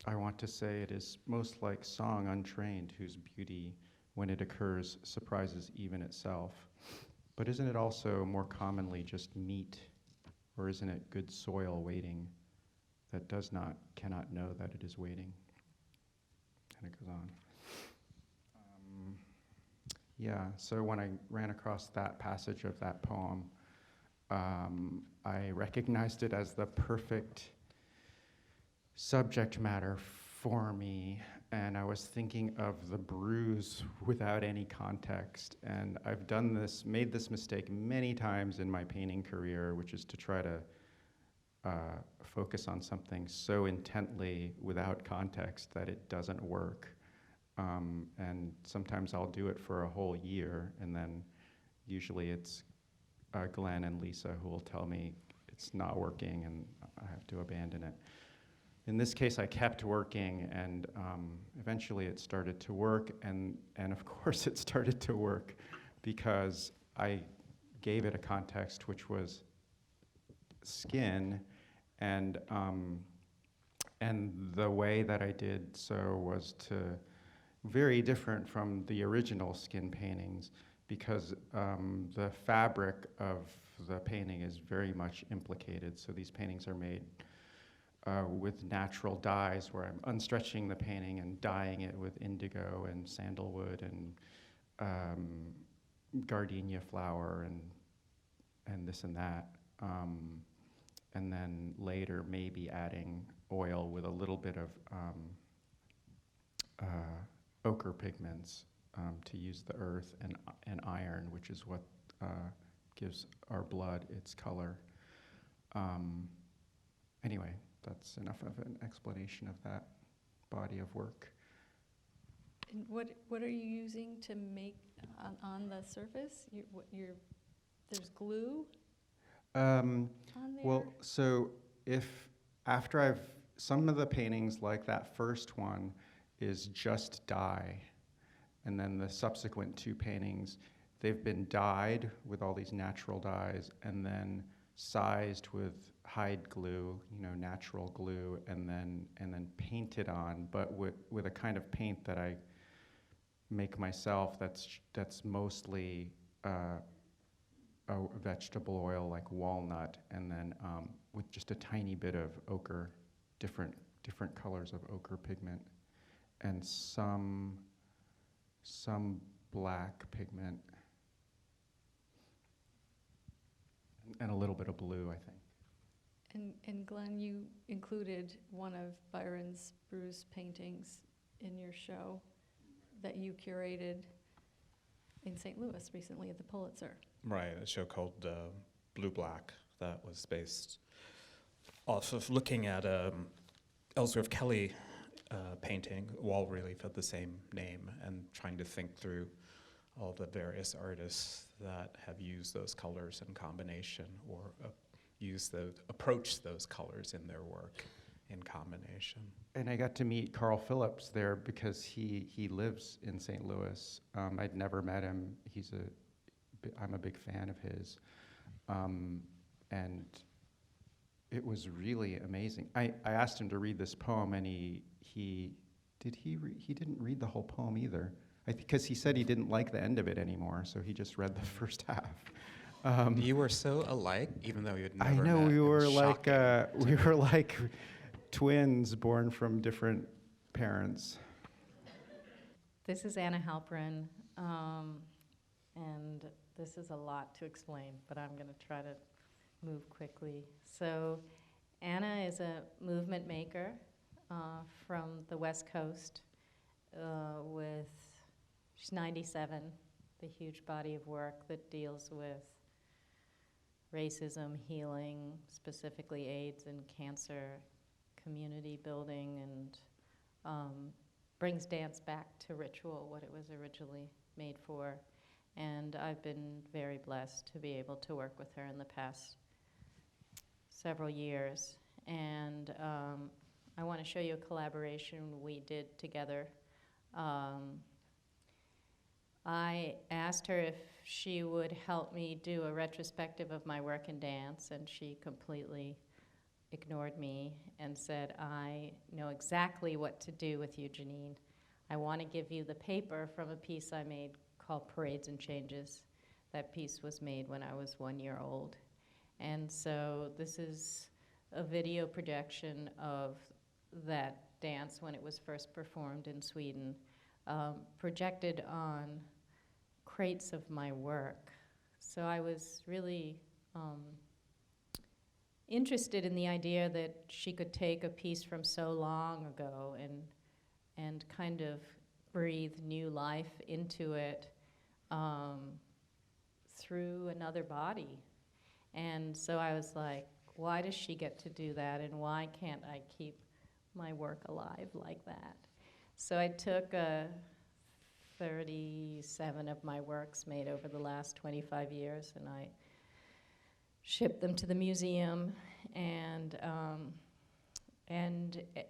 I want to say it is most like song untrained, whose beauty, when it occurs, surprises even itself. But isn't it also more commonly just meat, or isn't it good soil waiting that cannot know that it is waiting? And it goes on. So when I ran across that passage of that poem, I recognized it as the perfect subject matter for me, and I was thinking of the bruise without any context. And I've made this mistake many times in my painting career, which is to try to focus on something so intently without context that it doesn't work. And sometimes I'll do it for a whole year, and then usually it's Glenn and Lisa who will tell me it's not working and I have to abandon it. In this case, I kept working, and eventually it started to work, and of course it started to work because I gave it a context which was skin, and the way that I did so was very different from the original skin paintings because the fabric of the painting is very much implicated. So these paintings are made with natural dyes where I'm unstretching the painting and dyeing it with indigo and sandalwood and gardenia flower and this and that. And then later maybe adding oil with a little bit of ochre pigments to use the earth and iron, which is what gives our blood its color. Anyway, that's enough of an explanation of that body of work. And what are you using to make on the surface? There's glue on there? Well, so if after some of the paintings like that first one is just dye, and then the subsequent two paintings, they've been dyed with all these natural dyes and then sized with hide glue, natural glue, and then painted on, but with a kind of paint that I make myself that's mostly a vegetable oil like walnut, and then with just a tiny bit of ochre, different colors of ochre pigment, and some black pigment, and a little bit of blue, I think. And Glenn, you included one of Byron's bruised paintings in your show that you curated in St. Louis recently at the Pulitzer. Right, a show called Blue Black that was based off of looking at Ellsworth Kelly painting, wall relief of the same name, and trying to think through all the various artists that have used those colors in combination or approach those colors in their work in combination. And I got to meet Carl Phillips there because he lives in St. Louis. I'd never met him. I'm a big fan of his. And it was really amazing. I asked him to read this poem, and he didn't read the whole poem either. Because he said he didn't like the end of it anymore, so he just read the first half. You were so alike, even though you had never I know met. we were Shocking. like twins born from different parents. This is Anna Halperin, and this is a lot to explain, but I'm going to try to move quickly. So Anna is a movement maker from the West Coast she's 97, the huge body of work that deals with racism, healing, specifically AIDS and cancer, community building, and brings dance back to ritual, what it was originally made for. And I've been very blessed to be able to work with her in the past several years. And I want to show you a collaboration we did together. I asked her if she would help me do a retrospective of my work in dance, and she completely ignored me and said, I know exactly what to do with you, Janine. I want to give you the paper from a piece I made called Parades and Changes. That piece was made when I was 1 year old. And so this is a video projection of that dance when it was first performed in Sweden, projected on crates of my work. So I was really interested in the idea that she could take a piece from so long ago and kind of breathe new life into it through another body. And so I was like, why does she get to do that, and why can't I keep my work alive like that? So I took 37 of my works made over the last 25 years, and I shipped them to the museum, and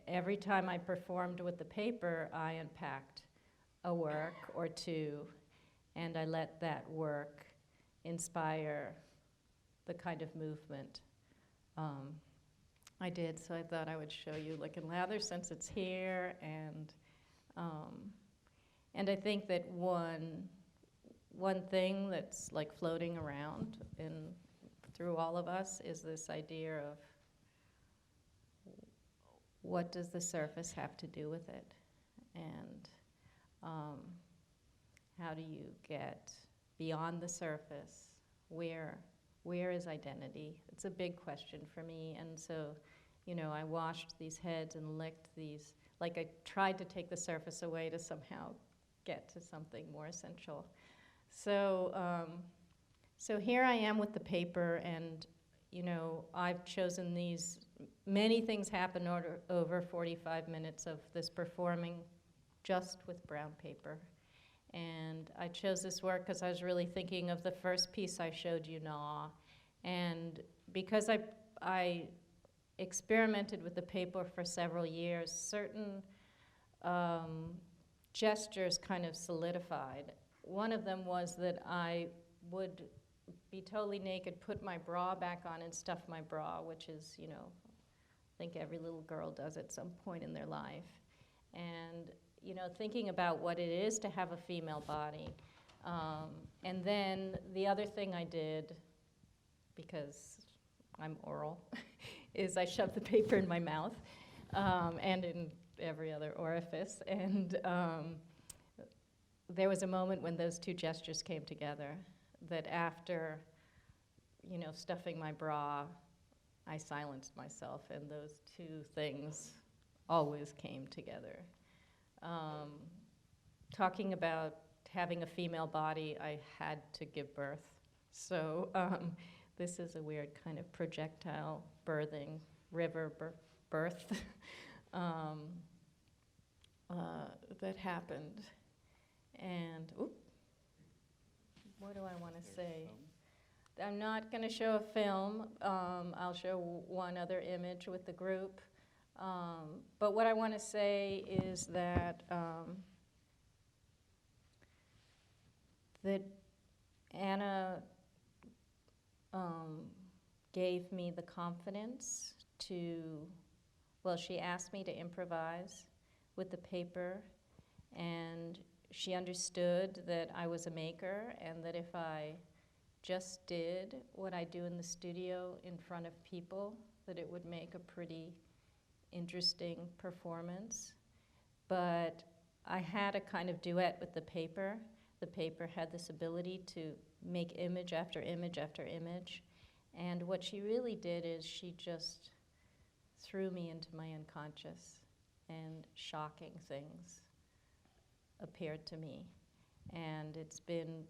every time I performed with the paper, I unpacked a work or two, and I let that work inspire the kind of movement I did. So I thought I would show you Lickin' Lather since it's here, and And I think that one thing that's like floating around through all of us is this idea of what does the surface have to do with it? And how do you get beyond the surface? Where is identity? It's a big question for me. And so, you know, I washed these heads and licked these, like I tried to take the surface away to somehow get to something more essential. So, so here I am with the paper, and you know, I've chosen these. Many things happen over 45 minutes of this performing just with brown paper. And I chose this work because I was really thinking of the first piece I showed you, Gnaw. And because I experimented with the paper for several years, certain gestures kind of solidified. One of them was that I would be totally naked, put my bra back on, and stuff my bra, which is, you know, I think every little girl does at some point in their life. And, you know, thinking about what it is to have a female body. And then the other thing I did, because I'm oral, is I shoved the paper in my mouth and in every other orifice. And there was a moment when those two gestures came together, that after, you know, stuffing my bra, I silenced myself, and those two things always came together. Talking about having a female body, I had to give birth. So this is a weird kind of projectile birthing, river birth that happened. And, what do I want to say? I'm not going to show a film. I'll show one other image with the group. But what I want to say is that that Anna gave me the confidence to, well, she asked me to improvise with the paper, and she understood that I was a maker, and that if I just did what I do in the studio in front of people, that it would make a pretty interesting performance. But I had a kind of duet with the paper. The paper had this ability to make image after image after image. And what she really did is she just threw me into my unconscious, and shocking things appeared to me. And it's been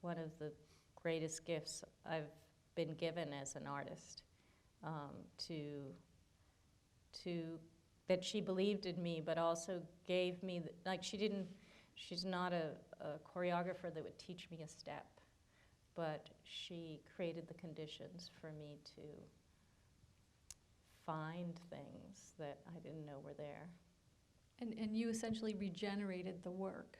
one of the greatest gifts I've been given as an artist, that she believed in me, but also gave me, she's not a choreographer that would teach me a step, but she created the conditions for me to find things that I didn't know were there. And you essentially regenerated the work,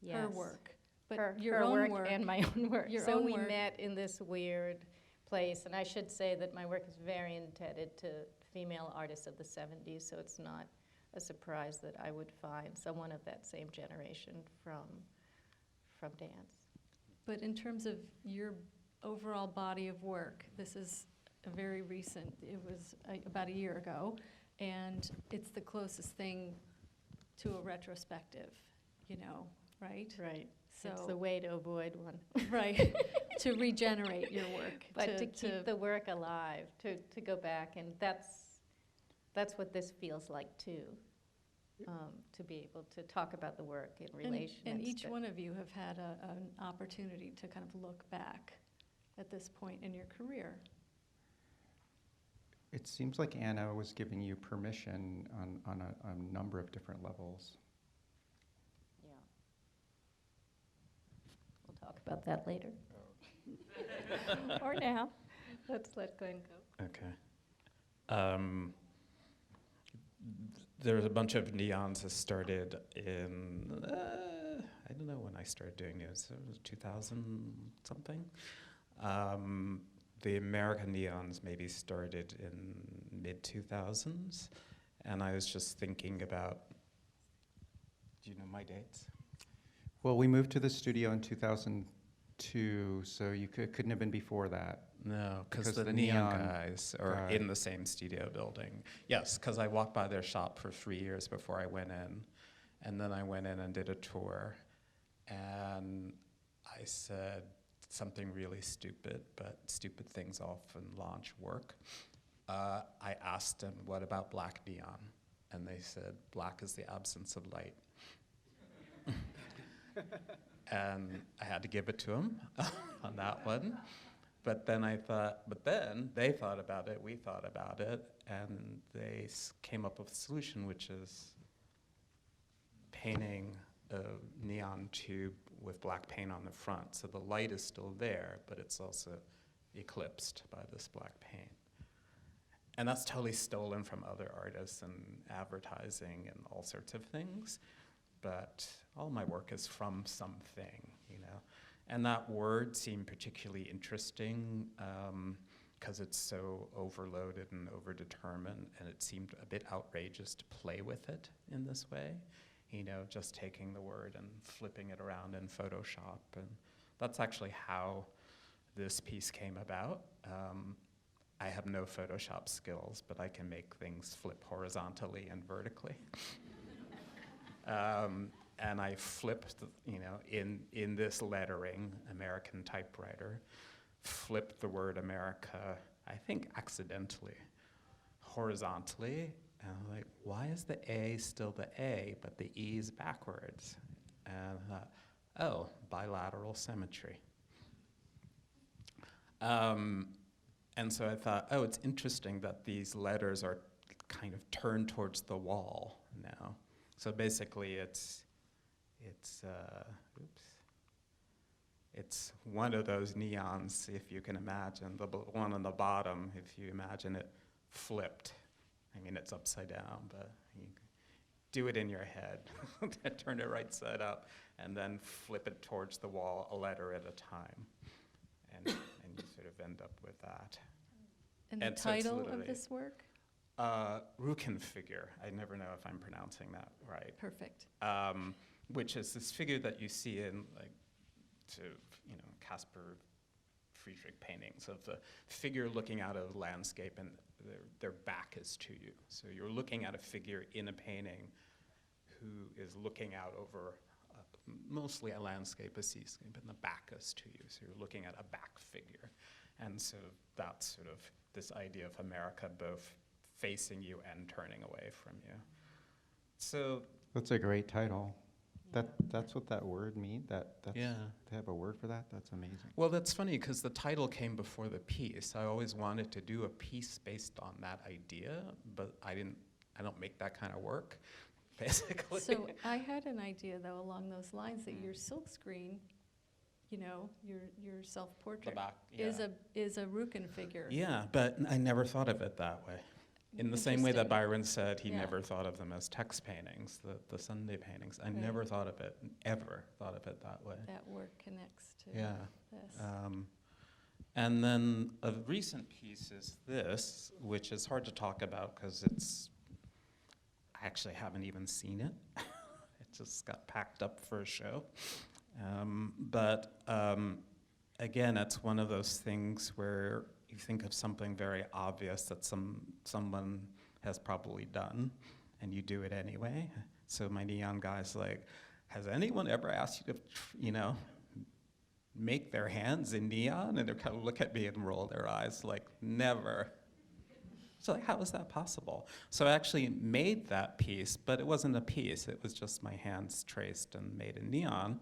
Yes. her work, but her your own work and my own work. Your So own we work. met in this weird place, and I should say that my work is very indebted to female artists of the 70s, so it's not a surprise that I would find someone of that same generation from dance. But in terms of your overall body of work, this is a very recent, it was about a year ago, and it's the closest thing to a retrospective, you know, right? Right. So It's the way to avoid one. right, to regenerate your work. But to keep the work alive, to go back, and that's what this feels like too, to be able to talk about the work in relation. And each instead- one of you have had an opportunity to kind of look back at this point in your career. It seems like Anna was giving you permission on a number of different levels. Yeah. We'll talk about that later. Or now. Let's let Glenn go. Okay. There's a bunch of neons that started in, I don't know when I started doing news, it was 2000 something. The American neons maybe started in mid-2000s, and I was just thinking about Do you know my dates? Well, we moved to the studio in 2002, so you couldn't have been before that. No, because Because the the neon neon guys are guy. in the same studio building. Yes, because I walked by their shop for 3 years before I went in. And then I went in and did a tour. And I said something really stupid, but stupid things often launch work. I asked them, what about black neon? And they said, black is the absence of light. And I had to give it to them on that one. But then they thought about it, we thought about it, and they came up with a solution, which is painting a neon tube with black paint on the front. So the light is still there, but it's also eclipsed by this black paint. And that's totally stolen from other artists and advertising and all sorts of things. But all my work is from something, you know. And that word seemed particularly interesting because it's so overloaded and overdetermined, and it seemed a bit outrageous to play with it in this way. You know, just taking the word and flipping it around in Photoshop. And that's actually how this piece came about. I have no Photoshop skills, but I can make things flip horizontally and vertically. And I flipped, you know, in this lettering, American typewriter, flipped the word America, I think accidentally, horizontally. And I'm like, why is the A still the A, but the E is backwards? And I thought, oh, bilateral symmetry. And so I thought, oh, it's interesting that these letters are kind of turned towards the wall now. So basically, it's one of those neons, if you can imagine, the one on the bottom, if you imagine it flipped. I mean, it's upside down, but you do it in your head. Turn it right side up, and then flip it towards the wall, a letter at a time. And you sort of end up with that. And the And so it's title of literally- this work? Rukin figure. I never know if I'm pronouncing that right. Perfect. Which is this figure that you see in Caspar Friedrich paintings of the figure looking out of the landscape and their back is to you. So you're looking at a figure in a painting who is looking out over mostly a landscape, a seascape, and the back is to you. So you're looking at a back figure. And so that's sort of this idea of America both facing you and turning away from you. So That's a great title. That's what that word means. That's yeah. to have a word for that. That's amazing. Well, that's funny because the title came before the piece. I always wanted to do a piece based on that idea, but I don't make that kind of work, basically. So I had an idea, though, along those lines, that your silkscreen, you know, your self-portrait, back, is a Rukin figure. Yeah, but I never thought of it that way. In the same way that Interesting. Byron said he Yeah. never thought of them as text paintings, the Sunday paintings. I Right. never thought of it, ever thought of it that way. That work connects to Yeah. this. And then a recent piece is this, which is hard to talk about because I actually haven't even seen it. It just got packed up for a show. But again, it's one of those things where you think of something very obvious that someone has probably done, and you do it anyway. So my neon guy's like, has anyone ever asked you to, make their hands in neon? And they kind of look at me and roll their eyes like, never. So like, how is that possible? So I actually made that piece, but it wasn't a piece. It was just my hands traced and made in neon,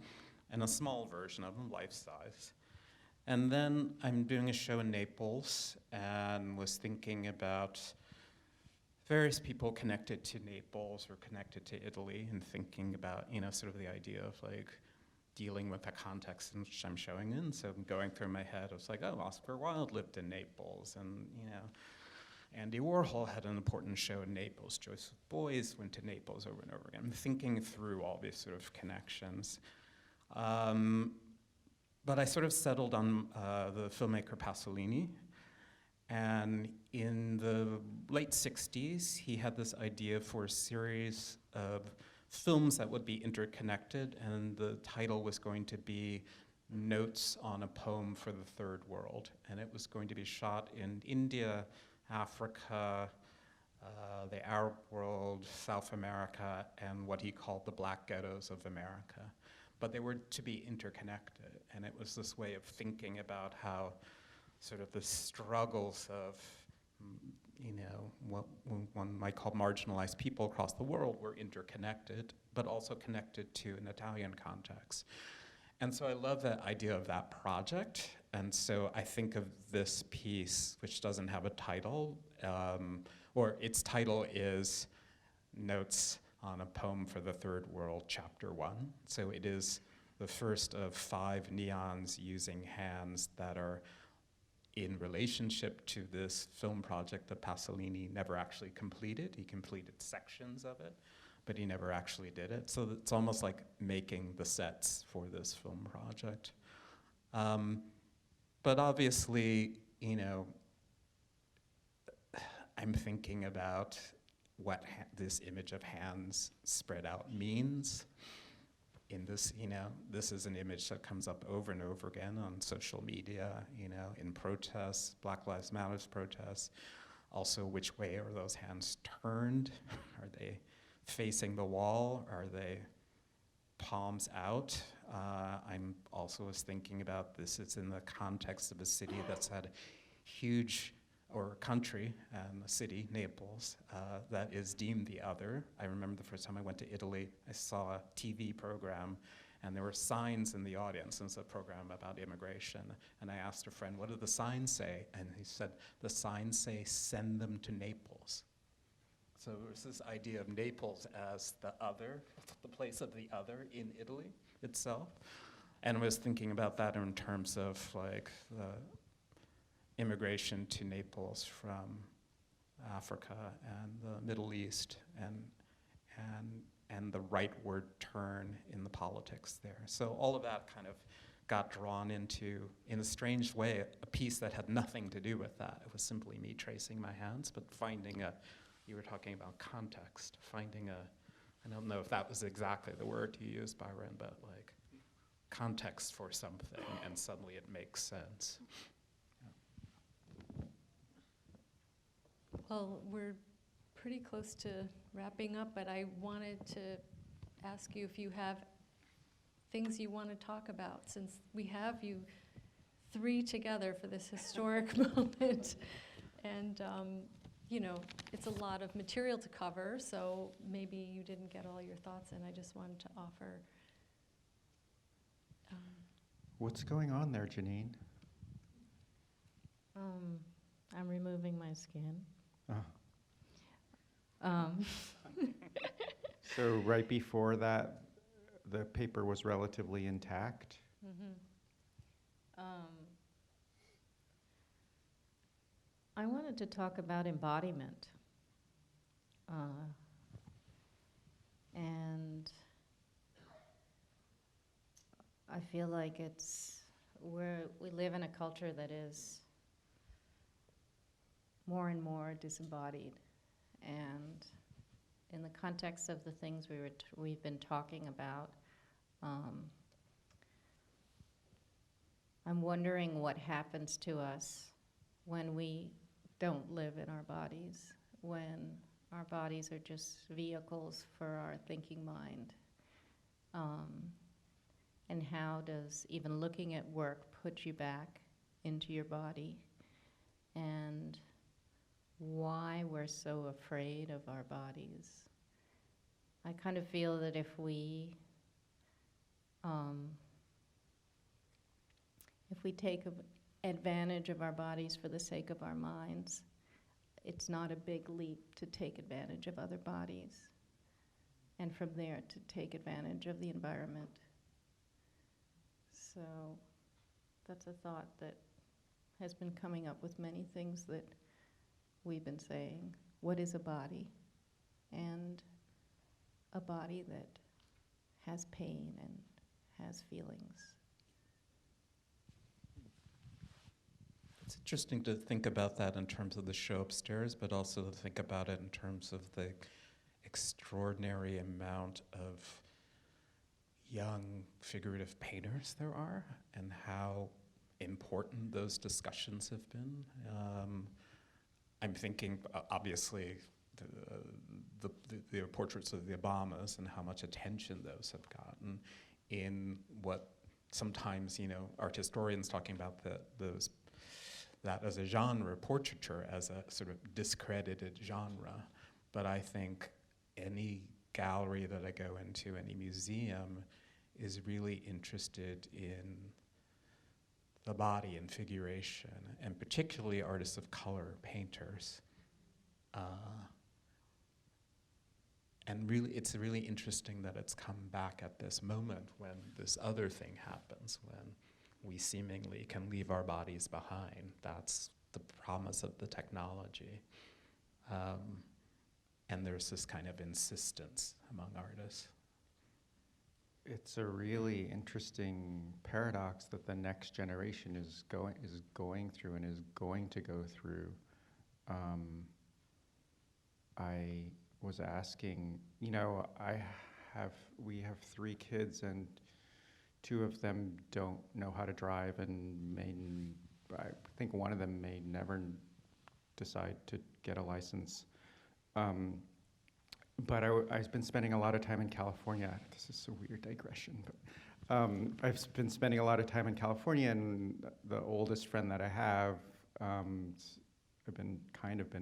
and a small version of them, life-size. And then I'm doing a show in Naples and was thinking about various people connected to Naples or connected to Italy and thinking about, sort of the idea of like dealing with the context in which I'm showing in. So going through my head, I was like, oh, Oscar Wilde lived in Naples, and Andy Warhol had an important show in Naples. Joseph Beuys went to Naples over and over again. I'm thinking through all these sort of connections. But I sort of settled on the filmmaker Pasolini. And in the late 60s, he had this idea for a series of films that would be interconnected, and the title was going to be Notes on a Poem for the Third World. And it was going to be shot in India, Africa, the Arab world, South America, and what he called the black ghettos of America. But they were to be interconnected, and it was this way of thinking about how sort of the struggles of, what one might call marginalized people across the world were interconnected, but also connected to an Italian context. And so I love that idea of that project, and so I think of this piece, which doesn't have a title, or its title is Notes on a Poem for the Third World, Chapter 1. So it is the first of 5 neons using hands that are in relationship to this film project that Pasolini never actually completed. He completed sections of it, but he never actually did it. So it's almost like making the sets for this film project. But obviously, I'm thinking about what this image of hands spread out means. In this, this is an image that comes up over and over again on social media, in protests, Black Lives Matter protests. Also, which way are those hands turned? Are they facing the wall? Are they palms out? I'm also was thinking about this. It's in the context of a city that's had huge, or a country, a city, Naples, that is deemed the other. I remember the first time I went to Italy, I saw a TV program, and there were signs in the audience. It was a program about immigration. And I asked a friend, what do the signs say? And he said, the signs say, send them to Naples. So there's this idea of Naples as the other, the place of the other in Italy itself. And I was thinking about that in terms of like the immigration to Naples from Africa and the Middle East, and the rightward turn in the politics there. So all of that kind of got drawn into, in a strange way, a piece that had nothing to do with that. It was simply me tracing my hands, but finding you were talking about context, finding I don't know if that was exactly the word you used, Byron, but like context for something, and suddenly it makes sense. Well, we're pretty close to wrapping up, but I wanted to ask you if you have things you want to talk about, since we have you 3 together for this historic moment. And, it's a lot of material to cover, so maybe you didn't get all your thoughts in. I just wanted to offer. What's going on there, Janine? I'm removing my skin. Oh. So right before that, the paper was relatively intact? Mm-hmm. I wanted to talk about embodiment. And I feel like we live in a culture that is more and more disembodied. And in the context of the things we've been talking about, I'm wondering what happens to us when we don't live in our bodies, when our bodies are just vehicles for our thinking mind. And how does even looking at work put you back into your body? And why we're so afraid of our bodies. I kind of feel that if we take advantage of our bodies for the sake of our minds, it's not a big leap to take advantage of other bodies, and from there to take advantage of the environment. So that's a thought that has been coming up with many things that we've been saying. What is a body? And a body that has pain and has feelings. It's interesting to think about that in terms of the show upstairs, but also to think about it in terms of the extraordinary amount of young figurative painters there are, and how important those discussions have been. I'm thinking, obviously, the portraits of the Obamas and how much attention those have gotten in what sometimes, art historians talking about that as a genre, portraiture as a sort of discredited genre. But I think any gallery that I go into, any museum, is really interested in the body and figuration, and particularly artists of color, painters. And really, it's really interesting that it's come back at this moment when this other thing happens, when we seemingly can leave our bodies behind. That's the promise of the technology. And there's this kind of insistence among artists. It's a really interesting paradox that the next generation is going through and is going to go through. I was asking, we have 3 kids, and 2 of them don't know how to drive, and I think one of them may never decide to get a license. But I've been spending a lot of time in California. This is a weird digression, but I've been spending a lot of time in California, and the oldest friend that I have, I've been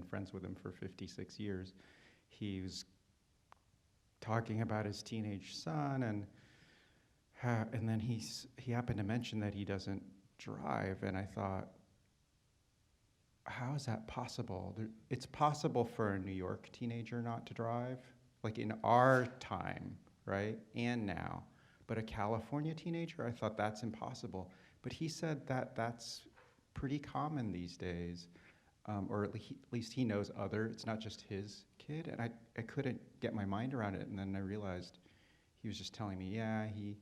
friends with him for 56 years. He was talking about his teenage son, and then he happened to mention that he doesn't drive, and I thought, how is that possible? It's possible for a New York teenager not to drive, like in our time, right? And now. But a California teenager, I thought that's impossible. But he said that that's pretty common these days, or at least he knows it's not just his kid. And I couldn't get my mind around it. And then I realized he was just telling me, yeah, he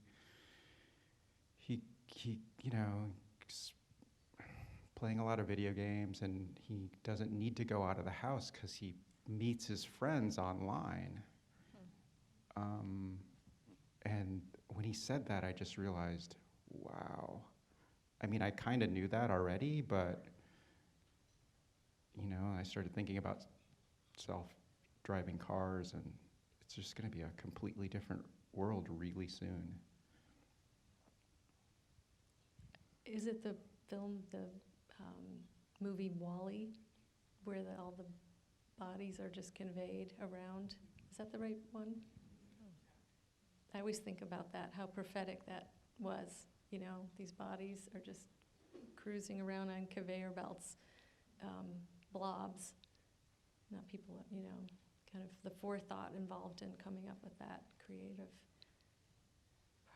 playing a lot of video games, and he doesn't need to go out of the house because he meets his friends online. And when he said that, I just realized, wow. I mean, I kind of knew that already, but I started thinking about self-driving cars, and it's just going to be a completely different world really soon. Is it the movie WALL-E, where all the bodies are just conveyed around? Is that the right one? I always think about that, how prophetic that was. These bodies are just cruising around on conveyor belts, blobs, not people, kind of the forethought involved in coming up with that creative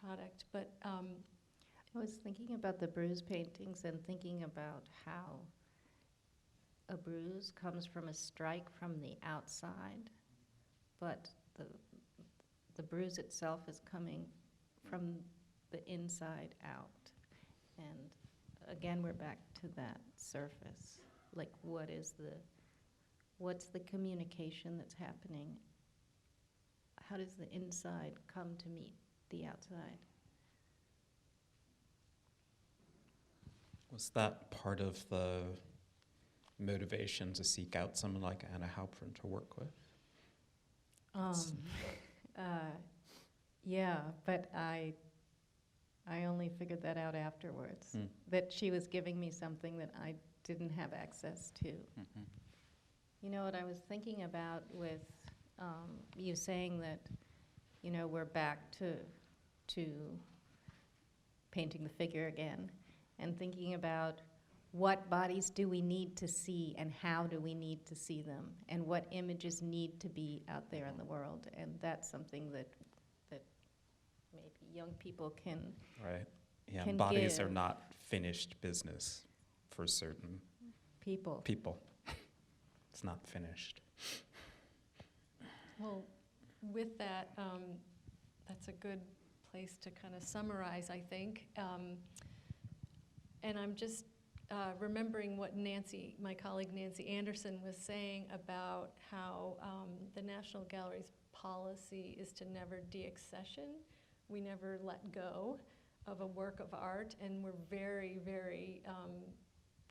product. But I was thinking about the bruise paintings and thinking about how a bruise comes from a strike from the outside, but the bruise itself is coming from the inside out. And again, we're back to that surface. Like, what's the communication that's happening? How does the inside come to meet the outside? Was that part of the motivation to seek out someone like Anna Halpern to work with? Yeah, but I only figured that out afterwards, that she was giving me something that I didn't have access to. Mm-hmm. You know what I was thinking about with you saying that, we're back to painting the figure again, and thinking about what bodies do we need to see and how do we need to see them, and what images need to be out there in the world. And that's something that maybe young people can Right. Yeah, can bodies give. are not finished business for certain people. It's not finished. well, with that, that's a good place to kind of summarize, I think. And I'm just remembering what Nancy, my colleague Nancy Anderson, was saying about how the National Gallery's policy is to never deaccession. We never let go of a work of art, and we're very, very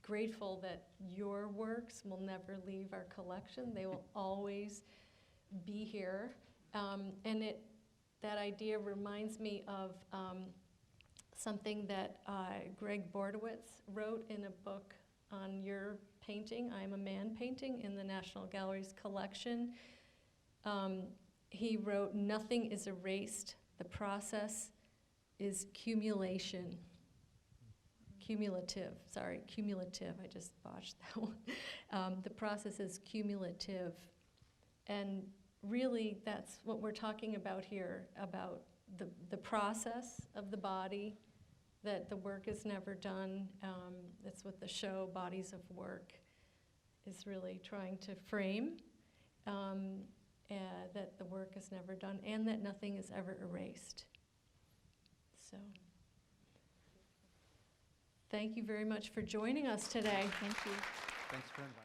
grateful that your works will never leave our collection. They will always be here. That idea reminds me of something that Greg Bordowitz wrote in a book on your painting, I'm a Man painting, in the National Gallery's collection. He wrote, "Nothing is erased. The process is cumulative. Cumulative, I just botched that one. The process is cumulative. And really, that's what we're talking about here, about the process of the body, that the work is never done. That's what the show, Bodies of Work, is really trying to frame, that the work is never done and that nothing is ever erased. So, thank you very much for joining us today. Thank you. Thanks for inviting